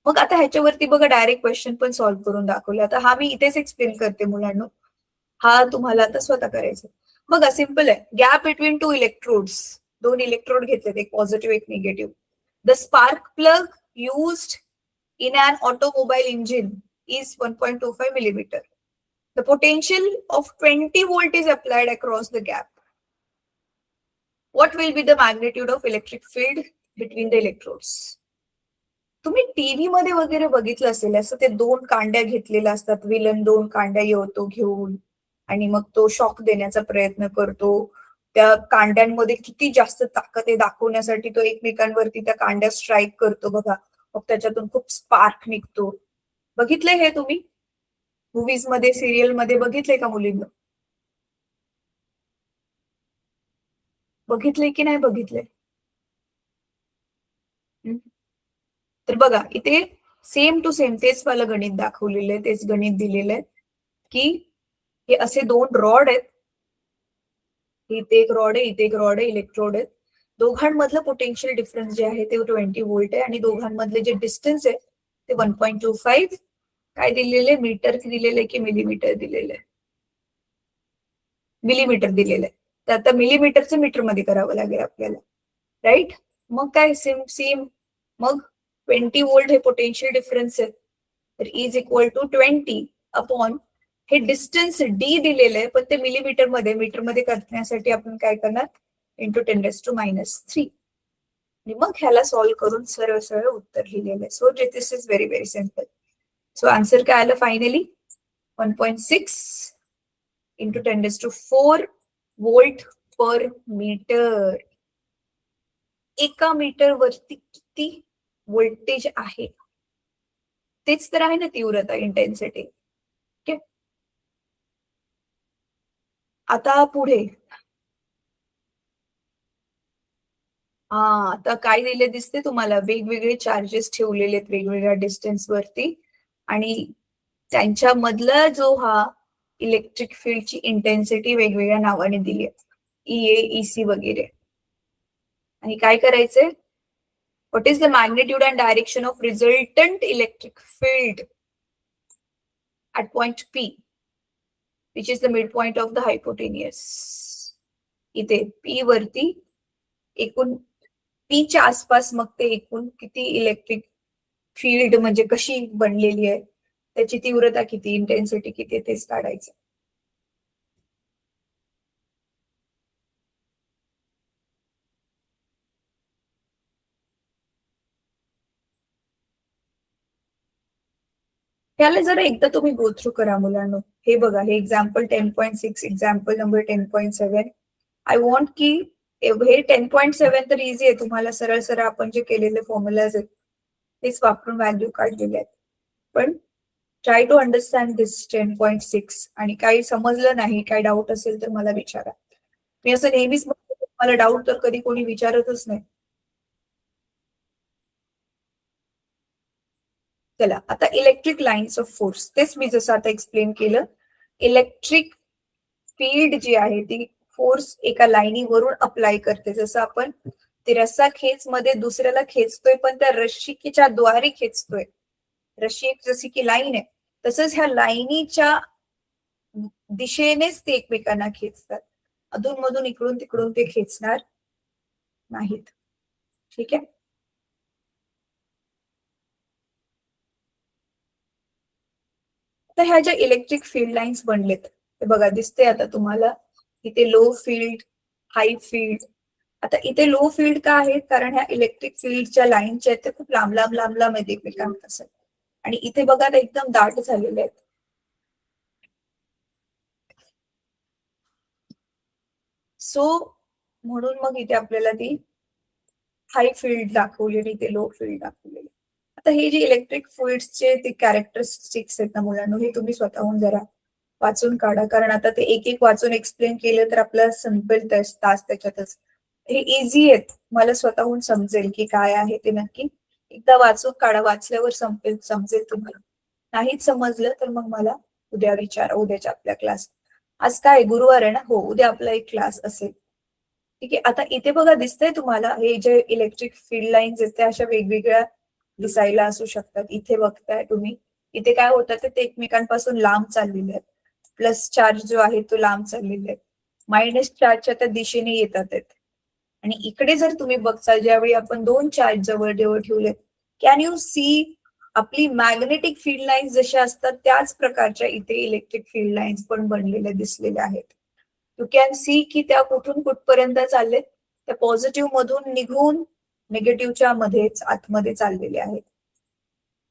[SPEAKER 1] मग आता ह्याच्यावरती बघा डायरेक्ट क्वेश्चन पण सॉल्व्ह करून दाखवले. आता हा मी इथेच एक्सप्लेन करते मुलांना, हा तुम्हाला आता स्वतः करायचं. बघा सिंपल आहे, गॅप बिटवीन टू इलेक्ट्रोड्स, दोन इलेक्ट्रोड घेतलेत, एक पॉझिटिव्ह एक negative. The spark plug used in an automobile engine is 1.25 millimeter. The potential of 20 volt is applied across the gap. What will be the magnitude of electric field between the electrodes? तुम्ही TV मध्ये वगैरे बघितलं असेल, असं ते 2 कांड्या घेतलेल्या असतात, villain 2 कांड्या येतो घेऊन आणि मग तो शॉक देण्याचा प्रयत्न करतो. त्या कांड्यांमध्ये किती जास्त ताकद आहे दाखवण्यासाठी तो एकमेकांवरती त्या कांड्या स्ट्राईक करतो बघा, मग त्याच्यातून खूप स्पार्क निघतो. बघितलंय हे तुम्ही मूवीज मध्ये, सिरियल मध्ये बघितलंय का मुलींना, बघितलंय की नाही बघितलंय? तर बघा इथे सेम टू सेम तेच मला गणित दाखवलेलं आहे, तेच गणित दिलेलं आहे की हे असे 2 रॉड आहेत, इथे एक रॉड आहे, इथे एक रॉड आहे, इलेक्ट्रोड आहेत, दोघांमधलं पोटेन्शियल डिफरन्स जे आहे ते 20 व्होल्ट आहे, आणि दोघांमधले जे डिस्टन्स आहे ते 1.25 काय दिलेले, मीटर दिलेलं आहे की मिलीमीटर दिलेलं आहे, मिलीमीटर दिलेलं आहे. तर आता मिलीमीटरचं मीटर मध्ये करावं लागेल आपल्याला, राईट. मग काय सेम सेम, मग 20 व्होल्ट हे पोटेन्शियल डिफरन्स आहे, तर इज इक्वल टू 20 अपॉन हे डिस्टन्स डी दिलेलं आहे, पण ते मिलीमीटर मध्ये, मीटर मध्ये करण्यासाठी आपण काय करणार, इंटू 10⁻³ आणि मग ह्याला सॉल्व्ह करून सरळ सरळ उत्तर लिहिलेलं आहे. So this is very very simple. So answer काय आलं फायनली, 1.6 इंटू 10⁴ वोल्ट पर मीटर. एका मीटर वरती किती व्होल्टेज आहे, तेच तर आहे ना तीव्रता, इंटेन्सिटी. ओके, आता पुढे आता काय दिले दिसते तुम्हाला, वेगवेगळे चार्जेस ठेवलेले आहेत वेगवेगळ्या डिस्टन्स वरती, आणि त्यांच्यामधला जो हा इलेक्ट्रिक फील्डची इंटेन्सिटी वेगवेगळ्या नावाने दिली आहे, ईए, ईसी वगैरे. आणि काय करायचंय, what is the magnitude and direction of resultant electric field at point P, which is the midpoint of the hypotenuse. इथे P वरती एकूण पीच्या आसपास मग ते एकूण किती इलेक्ट्रिक फील्ड म्हणजे कशी बनलेली आहे, त्याची तीव्रता किती, इंटेन्सिटी किती, तेच काढायचं. त्याला जरा एकदा तुम्ही गो थ्रू करा मुलांनो. हे बघा, हे example 10.6, example number 10.7. I want की हे 10.7 तर इझी आहे, तुम्हाला सरळ सरळ आपण जे केलेले फॉर्म्युलाज आहेत तेच वापरून व्हॅल्यू काढलेले आहेत. पण ट्राय टू अंडरस्टँड दिस 10.6. आणि काही समजलं नाही, काही डाऊट असेल तर मला विचारा. मी असं नेहमीच म्हणते, मला डाऊट तर कधी कोणी विचारतच नाही. चला, आता इलेक्ट्रिक लाईन्स ऑफ फोर्स, तेच मी जसं आता एक्सप्लेन केलं. इलेक्ट्रिक फील्ड जी आहे ती फोर्स एका लाईनीवरून अप्लाय करते. जसं आपण ते रस्सा खेच मध्ये दुसऱ्याला खेचतोय, पण त्या रश्शीच्या द्वारे खेचतोय. रश्शी एक जशी की लाईन आहे, तसंच ह्या लाईनीच्या दिशेनेच ते एकमेकांना खेचतात. अधूनमधून इकडून तिकडून ते खेचणार नाहीत. ठीक आहे. तर ह्या ज्या इलेक्ट्रिक फील्ड लाईन्स बनलेत, ते बघा दिसते आता तुम्हाला. इथे लो फील्ड, हाय फील्ड. आता इथे लो फील्ड का आहेत, कारण ह्या इलेक्ट्रिक फील्डच्या लाईनच्या आहेत ते खूप लांब लांब लांब लांब आहेत एकमेकांपासून. आणि इथे बघा ते एकदम दाट झालेले आहेत. सो म्हणून मग इथे आपल्याला ती हाय फील्ड दाखवलेली, ते लो फील्ड दाखवलेली. आता हे जे इलेक्ट्रिक फील्डचे ते कॅरेक्टरिस्टिक्स आहेत ना मुलांनो, हे तुम्ही स्वतःहून जरा वाचून काढा, कारण आता ते एक एक वाचून एक्सप्लेन केलं तर आपल्याला संपेल तास त्याच्यातच. हे इझी आहेत, मला स्वतःहून समजेल की काय आहे ते नक्की. एकदा वाचून काढा, वाचल्यावर समजेल तुम्हाला. नाहीच समजलं तर मग मला उद्या विचारा, उद्याच्या आपल्या क्लास. आज काय गुरुवार आहे ना, हो उद्या आपला एक क्लास असेल. ठीक आहे. आता इथे बघा दिसतंय तुम्हाला, हे जे इलेक्ट्रिक फील्ड लाईन्स आहेत त्या अशा वेगवेगळ्या दिसायला असू शकतात. इथे बघताय तुम्ही, इथे काय होतात ते एकमेकांपासून लांब चाललेले आहेत. प्लस चार्ज जो आहे तो लांब चाललेला आहे, मायनस चार्जच्या त्या दिशेने येतात आहेत. आणि इकडे जर तुम्ही बघता, ज्यावेळी आपण दोन चार्ज जवळ जवळ ठेवले, कॅन यू सी आपली मॅग्नेटिक फील्ड लाईन्स जशा असतात त्याच प्रकारच्या इथे इलेक्ट्रिक फील्ड लाईन्स पण बनलेल्या दिसलेल्या आहेत. यू कॅन सी की त्या कुठून कुठपर्यंत चाललेत, त्या पॉझिटिव्ह मधून निघून निगेटिव्हच्या मध्येच आतमध्ये चाललेले आहेत.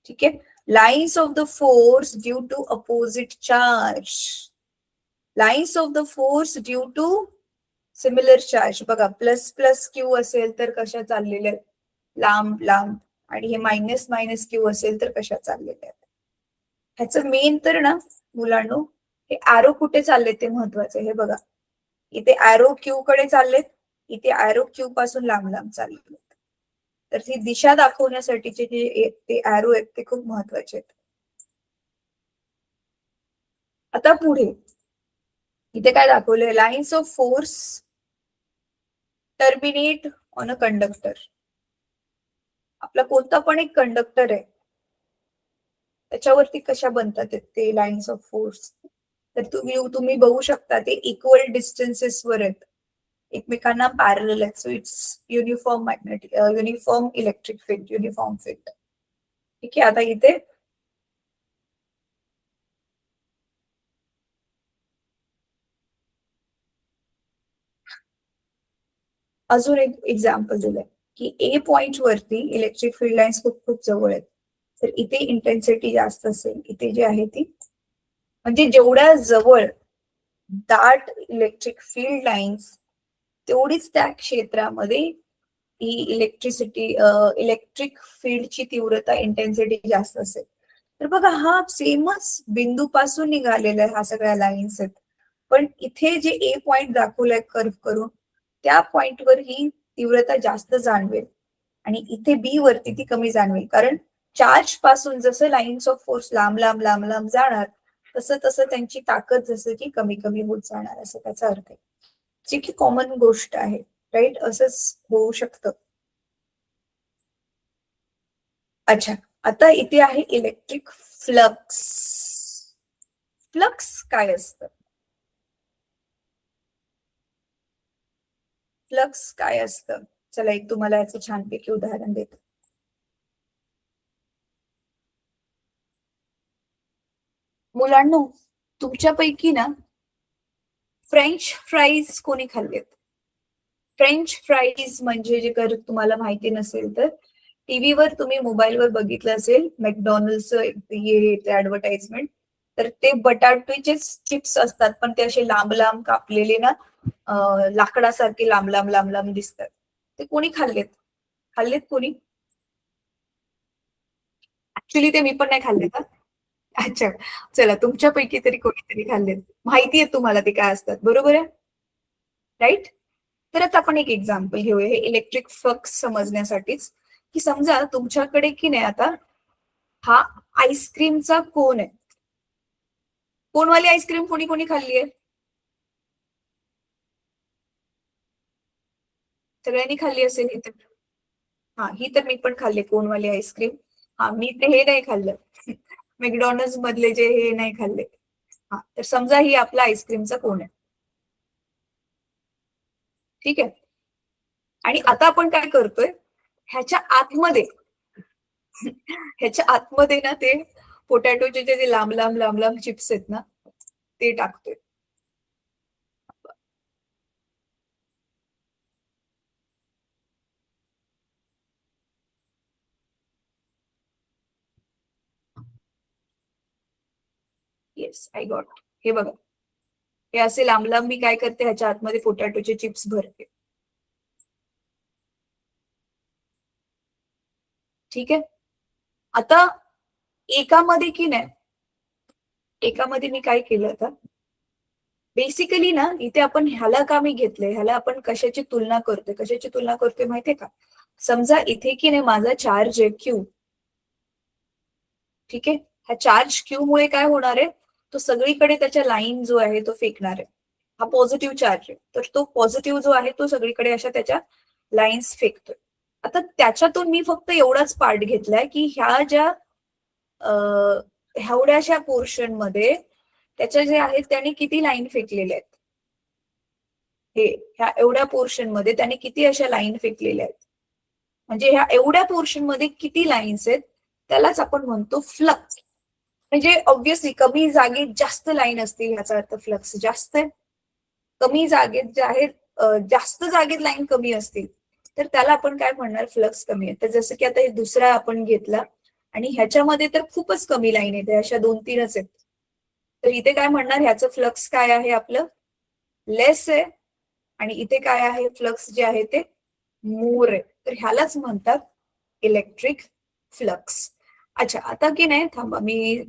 [SPEAKER 1] ठीक आहे. Lines of the force due to opposite charge, lines of the force due to similar charge. बघा, प्लस प्लस क्यू असेल तर कशा चाललेल्या आहेत, लांब लांब. आणि हे मायनस मायनस क्यू असेल तर कशा चाललेल्या आहेत. ह्याचं मेन तर ना मुलांनो, हे ॲरो कुठे चालले ते महत्वाचं. हे बघा, इथे ॲरो क्यू कडे चाललेत, इथे ॲरो क्यू पासून लांब लांब चाललेत. तर ही दिशा दाखवण्यासाठीचे जे ते ॲरो आहेत ते खूप महत्वाचे आहेत. आता पुढे इथे काय दाखवलंय, lines of force terminate on a conductor. आपला कोणता पण एक कंडक्टर आहे, त्याच्यावरती कशा बनतात ते लाईन्स ऑफ फोर्स. तर तुम्ही बघू शकता ते इक्वल डिस्टन्सेस वर आहेत, एकमेकांना पॅरलल आहेत. So it's uniform magnetic, uniform electric field, uniform field. ठीक आहे. आता इथे अजून एक एक्झाम्पल दिलंय की ए पॉइंट वरती इलेक्ट्रिक फील्ड लाईन्स खूप खूप जवळ आहेत. तर इथे इंटेन्सिटी जास्त असेल, इथे जी आहे ती, म्हणजे जेवढ्या जवळ दाट इलेक्ट्रिक फील्ड लाईन्स, तेवढीच त्या क्षेत्रामध्ये ही इलेक्ट्रिक फील्डची तीव्रता, इंटेन्सिटी जास्त असेल. तर बघा, हा सेमच बिंदू पासून निघालेला आहे, हा सगळ्या लाईन्स आहेत. पण इथे जे ए पॉइंट दाखवलाय कर्व करून, त्या पॉइंटवर ही तीव्रता जास्त जाणवेल आणि इथे बी वरती ती कमी जाणवेल. कारण चार्ज पासून जसं लाईन्स ऑफ फोर्स लांब लांब लांब लांब जाणार, तसं तसं त्यांची ताकद जसं की कमी कमी होत जाणार, असं त्याचा अर्थ आहे. जी की कॉमन गोष्ट आहे, राईट. असंच होऊ शकतं. अच्छा, आता इथे आहे इलेक्ट्रिक फ्लक्स. फ्लक्स काय असतं, फ्लक्स काय असतं? चला एक तुम्हाला याचं छानपैकी उदाहरण देतो. मुलांनो, तुमच्यापैकी ना फ्रेंच फ्राईज कोणी खाल्लेत? फ्रेंच फ्राईज म्हणजे जे कर तुम्हाला माहिती नसेल तर टीव्हीवर तुम्ही मोबाईलवर बघितलं असेल मॅकडॉनल्ड्सचं हे ऍडव्हर्टाइजमेंट. तर ते बटाट्याचेच चिप्स असतात पण ते असे लांब लांब कापलेले ना, लाकडासारखे लांब लांब लांब लांब दिसतात. ते कोणी खाल्लेत? खाल्लेत कोणी? ऍक्च्युली ते मी पण नाही खाल्ले का? अच्छा. चला तुमच्यापैकी तरी कोणीतरी खाल्लेत. माहिती आहे तुम्हाला ते काय असतात, बरोबर आहे? राईट? तर आता आपण एक एक्झाम्पल घेऊया हे इलेक्ट्रिक फ्लक्स समजण्यासाठीच, की समजा तुमच्याकडे की नाही आता हा आईस्क्रीमचा कोन आहे. कोनवाली आईस्क्रीम कोणी कोणी खाल्ली आहे? सगळ्यांनी खाल्ली असेल ही तर. हा, ही तर मी पण खाल्ली कोनवाली आईस्क्रीम. हा, मी ते हे नाही खाल्लं. मॅकडॉनल्ड्स मधले जे हे नाही खाल्ले. हा, तर समजा ही आपला आईस्क्रीमचा कोन आहे. ठीक आहे. आणि आता आपण काय करतोय, ह्याच्या आतमध्ये ह्याच्या आतमध्ये ना ते पोटॅटोचे जे लांब लांब लांब लांब चिप्स आहेत ना, ते टाकतोय. Yes, I got. हे बघा, हे असे लांब लांब मी काय करते, ह्याच्या आतमध्ये पोटॅटोचे चिप्स भरते. ठीक आहे. आता एकामध्ये की नाही, एकामध्ये मी काय केलं आता, बेसिकली ना इथे आपण ह्याला का मी घेतलंय, ह्याला आपण कशाची तुलना करतोय, कशाची तुलना करतोय माहितीये का? समजा इथे की नाही माझा चार्ज आहे क्यू. ठीक आहे. ह्या चार्ज क्यू मुळे काय होणार आहे, तो सगळीकडे त्याच्या लाईन जो आहे तो फेकणार आहे. हा पॉझिटिव्ह चार्ज आहे, तर तो पॉझिटिव्ह जो आहे तो सगळीकडे अशा त्याच्या लाईन्स फेकतोय. आता त्याच्यातून मी फक्त एवढाच पार्ट घेतलाय की ह्या ज्या एवढ्याशा पोर्शन मध्ये त्याच्या जे आहेत त्याने किती लाईन फेकलेल्या आहेत. हे ह्या एवढ्या पोर्शन मध्ये त्याने किती अशा लाईन फेकलेल्या आहेत, म्हणजे ह्या एवढ्या पोर्शन मध्ये किती लाईन्स आहेत त्यालाच आपण म्हणतो फ्लक्स. म्हणजे ऑब्व्हियसली कमी जागेत जास्त लाईन असतील ह्याचा अर्थ फ्लक्स जास्त आहे. कमी जागेत जे आहेत, जास्त जागेत लाईन कमी असतील तर त्याला आपण काय म्हणणार, फ्लक्स कमी आहे. तर जसं की आता हे दुसरा आपण घेतला आणि ह्याच्यामध्ये तर खूपच कमी लाईन येते, अशा 2-3च आहेत. तर इथे काय म्हणणार, ह्याचं फ्लक्स काय आहे आपलं, लेस आहे. आणि इथे काय आहे, फ्लक्स जे आहे ते मोर आहे. तर ह्यालाच म्हणतात इलेक्ट्रिक फ्लक्स. अच्छा, आता की नाही थांबा, मी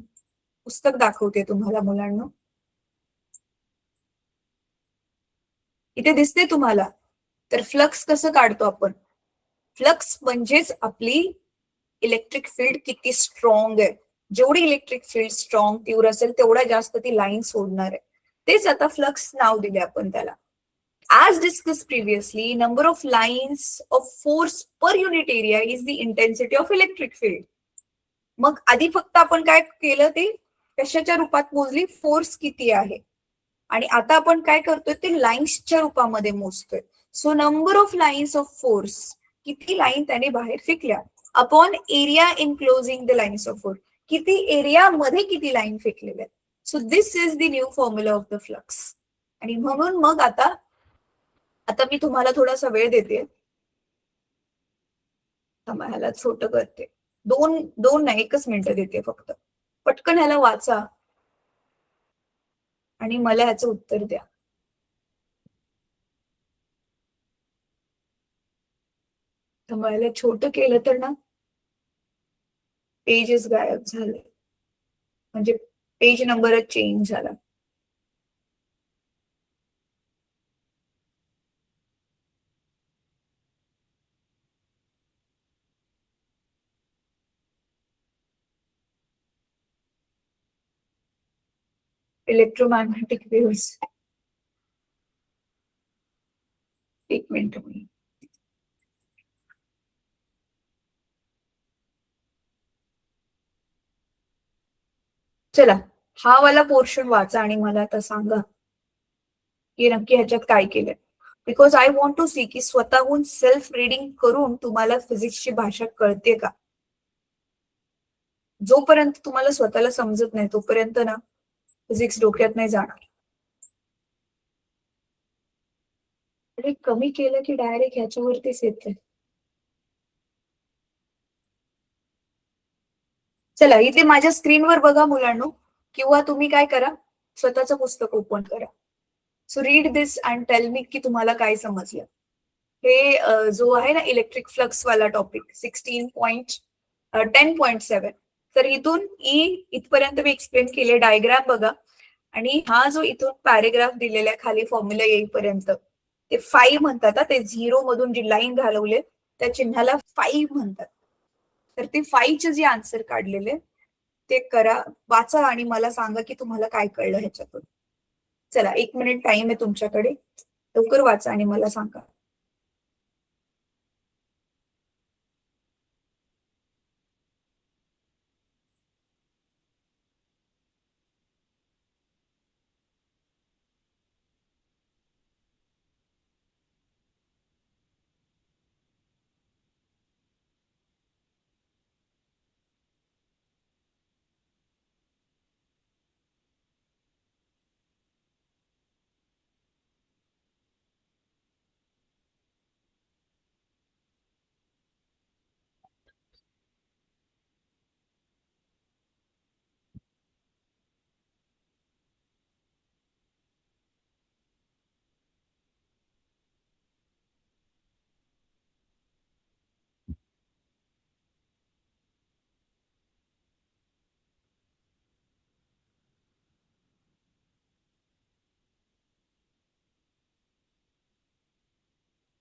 [SPEAKER 1] पुस्तक दाखवते तुम्हाला मुलांना. इथे दिसते तुम्हाला. तर फ्लक्स कसं काढतो आपण, फ्लक्स म्हणजेच आपली इलेक्ट्रिक फील्ड किती स्ट्रॉंग आहे. जेवढी इलेक्ट्रिक फील्ड स्ट्रॉंग तीव्र असेल तेवढा जास्त ती लाईन सोडणार आहे. तेच आता फ्लक्स नाव दिले आपण त्याला. As discussed previously, number of lines of force per unit area is the intensity of electric field. मग आधी फक्त आपण काय केलं, ते कशाच्या रूपात मोजली, फोर्स किती आहे. आणि आता आपण काय करतोय, ते लाईन्सच्या रूपामध्ये मोजतोय. So number of lines of force, किती लाईन त्याने बाहेर फेकल्या, upon area enclosing the lines of force, किती एरिया मध्ये किती लाईन फेकलेल्या. So this is the new formula of the flux. आणि म्हणून मग आता आता मी तुम्हाला थोडासा वेळ देते. ह्याला छोट करते. दोन दोन नाही, 1च मिनिटं देते फक्त. पटकन ह्याला वाचा आणि मला ह्याचं उत्तर द्या. ह्याला छोट केलं तर ना पेजेस गायब झाले, म्हणजे पेज नंबरच चेंज झाला. Electromagnetic waves. 1 मिनिट. चला, हा वाला पोर्शन वाचा आणि मला आता सांगा की नक्की ह्याच्यात काय केलंय. Because I want to see की स्वतःहून सेल्फ रिडिंग करून तुम्हाला फिजिक्सची भाषा कळते का. जोपर्यंत तुम्हाला स्वतःला समजत नाही तोपर्यंत ना फिजिक्स डोक्यात नाही जाणार. कमी केलं की डायरेक्ट ह्याच्यावरतीच येते. चला इथे माझ्या स्क्रीनवर बघा मुलांनो, किंवा तुम्ही काय करा, स्वतःचं पुस्तक ओपन करा. So read this and tell me की तुम्हाला काय समजलं. हे जो आहे ना इलेक्ट्रिक फ्लक्स वाला टॉपिक 10.7, तर इथून इथपर्यंत मी एक्सप्लेन केले. डायग्राम बघा, आणि हा जो इथून पॅरेग्राफ दिलेला आहे खाली फॉर्म्युला येईपर्यंत ते 5 म्हणतात. ते 0 मधून जी लाईन घालवले त्या चिन्हाला 5 म्हणतात. तर ते 5चे जे आन्सर काढलेले ते करा, वाचा आणि मला सांगा की तुम्हाला काय कळलं ह्याच्यातून. चला 1 मिनिट टाइम आहे तुमच्याकडे, लवकर वाचा आणि मला सांगा.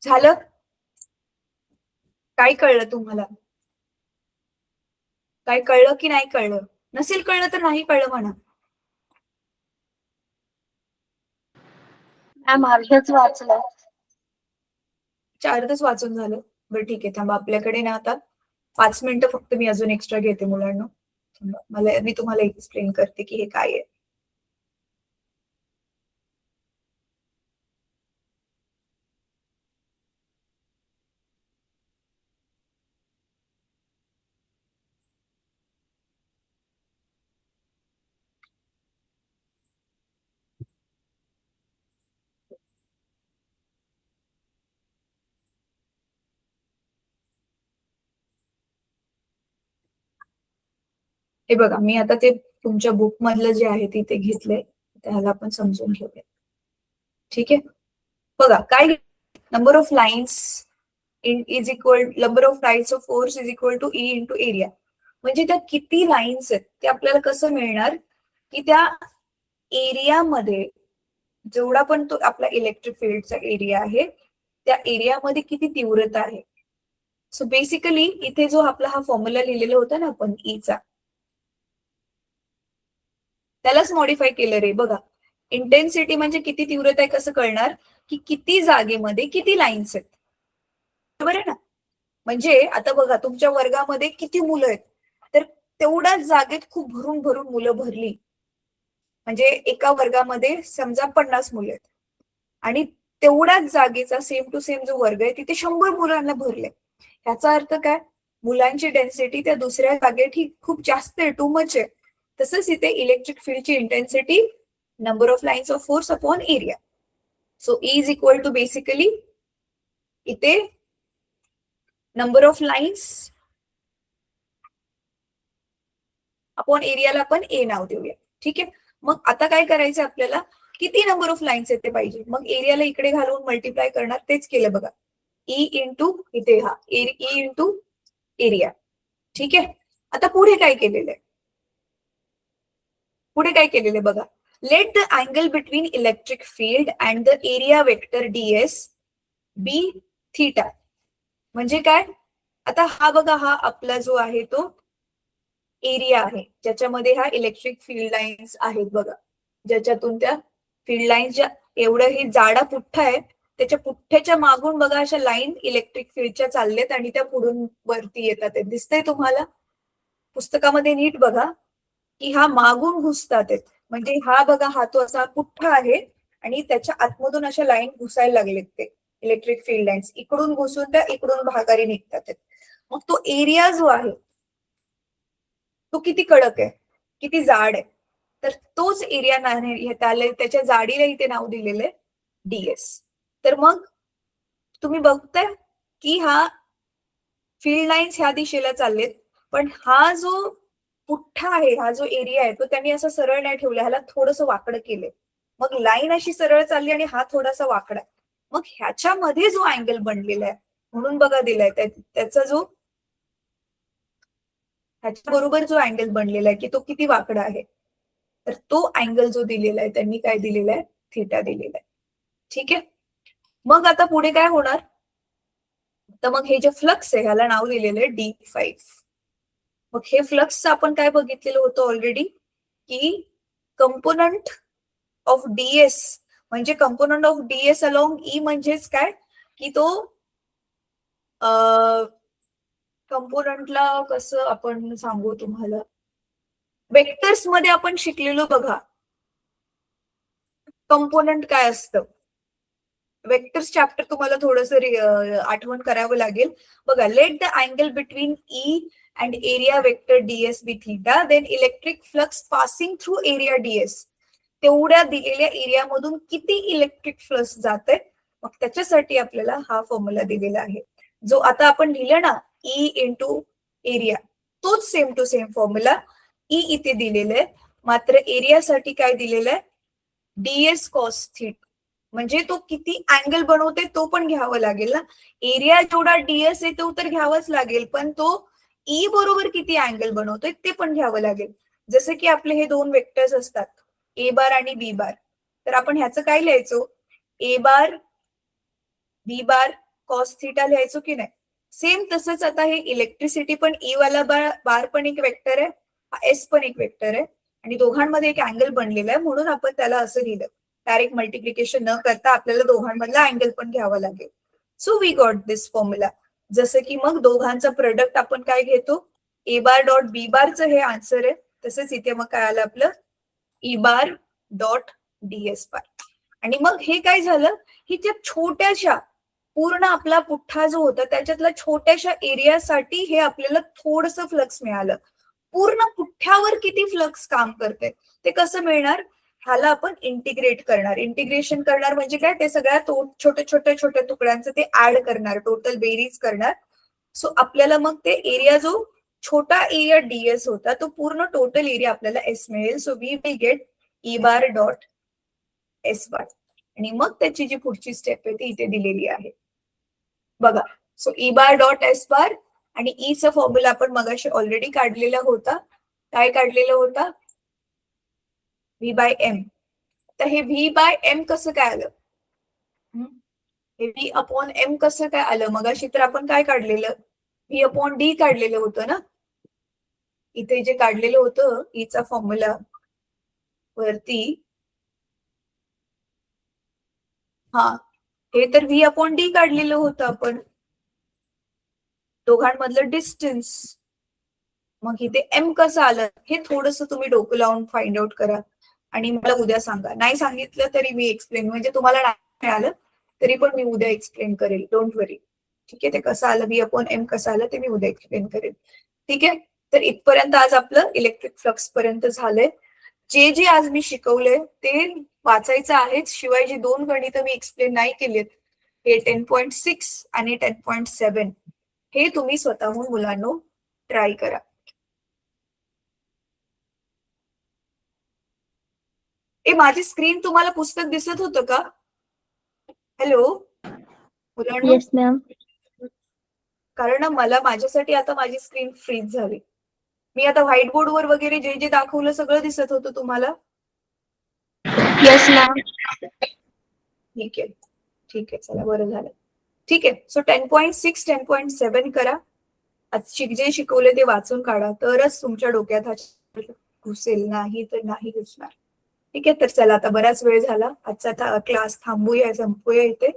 [SPEAKER 1] झालं? काय कळलं तुम्हाला? काय कळलं की नाही कळलं? नसेल कळलं तर नाही कळलं म्हणा.
[SPEAKER 2] मॅम अर्धच वाचलं.
[SPEAKER 1] अर्धच वाचून झालं. बरं ठीक आहे, थांबा. आपल्याकडे ना आता 5 मिनिटं फक्त मी अजून एक्स्ट्रा घेते मुलांना. मी तुम्हाला एक्सप्लेन करते की हे काय आहे. हे बघा, मी आता ते तुमच्या बुक मधलं जे आहे ते घेतलंय, त्याला आपण समजून घेऊया. ठीक आहे, बघा काय, number of lines is equal number of lines of force is equal to E into area. म्हणजे त्या किती लाईन्स आहेत ते आपल्याला कसं मिळणार की त्या एरियामध्ये जेवढा पण तो आपला इलेक्ट्रिक फील्डचा एरिया आहे त्या एरियामध्ये किती तीव्रता आहे. सो बेसिकली इथे जो आपला हा फॉर्म्युला लिहिलेला होता ना आपण ईचा, त्यालाच मॉडिफाय केलं रे. बघा, इंटेन्सिटी म्हणजे किती तीव्रता आहे कसं कळणार की किती जागेमध्ये किती लाईन्स आहेत, बरोबर आहे ना. म्हणजे आता बघा तुमच्या वर्गामध्ये किती मुलं आहेत, तर तेवढ्याच जागेत खूप भरून भरून मुलं भरली, म्हणजे एका वर्गामध्ये समजा 50 मुलं आहेत आणि तेवढ्याच जागेचा सेम टू सेम जो वर्ग आहे तिथे 100 मुलांना भरले. याचा अर्थ काय, मुलांची डेन्सिटी त्या दुसऱ्या जागेत ही खूप जास्त आहे, टू मच आहे. तसंच इथे इलेक्ट्रिक फील्डची intensity number of lines of force upon area. So E is equal to basically इथे नंबर ऑफ लाईन्स अपॉन एरियाला आपण ए नाव देऊया. ठीक आहे, मग आता काय करायचं आपल्याला, किती नंबर ऑफ लाईन्स आहेत ते पाहिजे. मग एरियाला इकडे घालून मल्टिप्लाय करणार, तेच केलं बघा. ई इंटू इथे हा ई इंटू एरिया. ठीक आहे, आता पुढे काय केलेलं आहे, पुढे काय केलेलं आहे बघा. Let the angle between electric field and the area vector DS be theta. म्हणजे काय, आता हा बघा, हा आपला जो आहे तो एरिया आहे ज्याच्यामध्ये हा इलेक्ट्रिक फील्ड लाईन्स आहेत बघा, ज्याच्यातून त्या फील्ड लाईन्सच्या एवढं ही जाडा पुठ्ठा आहे, त्याच्या पुठ्ठ्याच्या मागून बघा अशा लाईन इलेक्ट्रिक फील्डच्या चाललेत आणि त्या पुढून वरती येतात. ते दिसतंय तुम्हाला पुस्तकामध्ये, नीट बघा की हा मागून घुसतात आहेत. म्हणजे हा बघा, हा तो असा पुठ्ठा आहे आणि त्याच्या आतमधून अशा लाईन घुसायला लागलेत ते इलेक्ट्रिक फील्ड लाईन्स, इकडून घुसून त्या इकडून भागारी निघतात. मग तो एरिया जो आहे तो किती कडक आहे, किती जाड आहे, तर तोच एरिया त्याच्या जाडीला इथे नाव दिलेलं आहे डीएस. तर मग तुम्ही बघताय की हा फील्ड लाईन्स ह्या दिशेला चाललेत, पण हा जो पुठ्ठा आहे, हा जो एरिया आहे तो त्यांनी असं सरळ नाही ठेवला, ह्याला थोडस वाकडं केलंय. मग लाईन अशी सरळ चालली आणि हा थोडासा वाकडा. मग ह्याच्यामध्ये जो अँगल बनलेला आहे, म्हणून बघा दिलाय त्याचा जो ह्याच्या बरोबर जो अँगल बनलेला आहे की तो किती वाकडा आहे, तर तो अँगल जो दिलेला आहे त्यांनी काय दिलेला आहे, थीटा दिलेला आहे. ठीक आहे. मग आता पुढे काय होणार, तर मग हे जे फ्लक्स आहे ह्याला नाव दिलेलं आहे D5. मग हे फ्लक्सचं आपण काय बघितलेलं होतं ऑलरेडी, की कंपोनंट ऑफ डीएस म्हणजे component of DS along E म्हणजेच काय, की तो कंपोनंटला कसं आपण सांगू तुम्हाला, वेक्टर्स मध्ये आपण शिकलेलो बघा कंपोनंट काय असतं. वेक्टर्स चॅप्टर तुम्हाला थोडस आठवण करावं लागेल बघा. Let the angle between E and area vector DS be theta, then electric flux passing through area DS. तेवढ्या दिलेल्या एरियामधून किती इलेक्ट्रिक फ्लक्स जात आहे, मग त्याच्यासाठी आपल्याला हा फॉर्म्युला दिलेला आहे, जो आता आपण लिहिलं ना ई इंटू एरिया, तोच same to same formula E इथे दिलेला आहे. मात्र एरियासाठी काय दिलेलं आहे, डीएस कॉस थीटा. म्हणजे तो किती अँगल बनवते तो पण घ्यावं लागेल ना, एरिया जेवढा डीएस आहे तो तर घ्यावाच लागेल, पण तो ई बरोबर किती अँगल बनवतोय ते पण घ्यावं लागेल. जसं की आपले हे दोन वेक्टर्स असतात ए बार आणि बी बार, तर आपण ह्याचं काय लिहायचो, ए बार बी बार कॉस थीटा लिहायचो की नाही. सेम तसंच आता हे इलेक्ट्रिसिटी पण ई वाला बार पण एक वेक्टर आहे, एस पण एक वेक्टर आहे, आणि दोघांमध्ये एक अँगल बनलेला आहे, म्हणून आपण त्याला असं लिहिलं. डायरेक्ट मल्टिप्लिकेशन न करता आपल्याला दोघांमधला अँगल पण घ्यावा लागेल. So we got this formula. जसं की मग दोघांचा प्रोडक्ट आपण काय घेतो, ए बार डॉट बी बारचं हे आन्सर आहे. तसंच इथे मग काय आलं आपलं, ई बार डॉट डीएस बार. आणि मग हे काय झालं की त्या छोट्याशा पूर्ण आपला पुठ्ठा जो होता त्याच्यातल्या छोट्याशा एरियासाठी हे आपल्याला थोडस फ्लक्स मिळालं. पूर्ण पुठ्ठ्यावर किती फ्लक्स काम करते ते कसं मिळणार, ह्याला आपण इंटिग्रेट करणार. इंटिग्रेशन करणार म्हणजे काय, ते सगळ्या छोट्या तुकड्यांचं ते ऍड करणार, टोटल बेरीज करणार. सो आपल्याला मग ते एरिया जो छोटा एरिया डीएस होता तो पूर्ण टोटल एरिया आपल्याला एस मिळेल. So we will get E bar dot S bar. आणि मग त्याची जी पुढची स्टेप आहे ती इथे दिलेली आहे बघा. So E bar dot S bar आणि ई चा फॉर्म्युला आपण मगाशी ऑलरेडी काढलेला होता. काय काढलेला होता, व्ही बाय एम. तर हे व्ही बाय एम कसं काय आलं, हे व्ही अपॉन एम कसं काय आलं, मगाशी तर आपण काय काढलेलं, व्ही अपॉन डी काढलेलं होतं ना. इथे जे काढलेलं होतं ईचा फॉर्म्युला वरती, हा हे तर व्ही अपॉन डी काढलेलं होतं आपण, दोघांमधलं डिस्टन्स. मग इथे एम कसं आलं हे थोडस तुम्ही डोकं लावून फाइंड आउट करा आणि मला उद्या सांगा. नाही सांगितलं तरी मी एक्सप्लेन, म्हणजे तुम्हाला नाही मिळालं तरी पण मी उद्या एक्सप्लेन करेल, डोंट वरी. ठीक आहे, ते कसं आलं व्ही अपॉन एम कसं आलं ते मी उद्या एक्सप्लेन करेल. ठीक आहे, तर इथपर्यंत आज आपलं इलेक्ट्रिक फ्लक्स पर्यंत झालंय. जे जे आज मी शिकवलंय ते वाचायचं आहे, शिवाय जी दोन गणितं मी एक्सप्लेन नाही केलीत, हे 10.6 आणि 10.7 हे तुम्ही स्वतःहून मुलांनो ट्राय करा. माझी स्क्रीन तुम्हाला पुस्तक दिसत होतं का, हॅलो मुलांनो.
[SPEAKER 2] Yes ma'am.
[SPEAKER 1] कारण मला माझ्यासाठी आता माझी स्क्रीन फ्रीज झाली. मी आता व्हाईट बोर्ड वर वगैरे जे जे दाखवलं सगळं दिसत होतं तुम्हाला.
[SPEAKER 2] Yes ma'am.
[SPEAKER 1] ठीक आहे, ठीक आहे, चला बरं झालं. ठीक आहे, सो 10.6 10.7 करा. आज जे शिकवले ते वाचून काढा, तरच तुमच्या डोक्यात हा घुसेल, नाही तर नाही घुसणार. ठीक आहे, तर चला आता बराच वेळ झाला, आजचा क्लास थांबूया, संपूया इथे.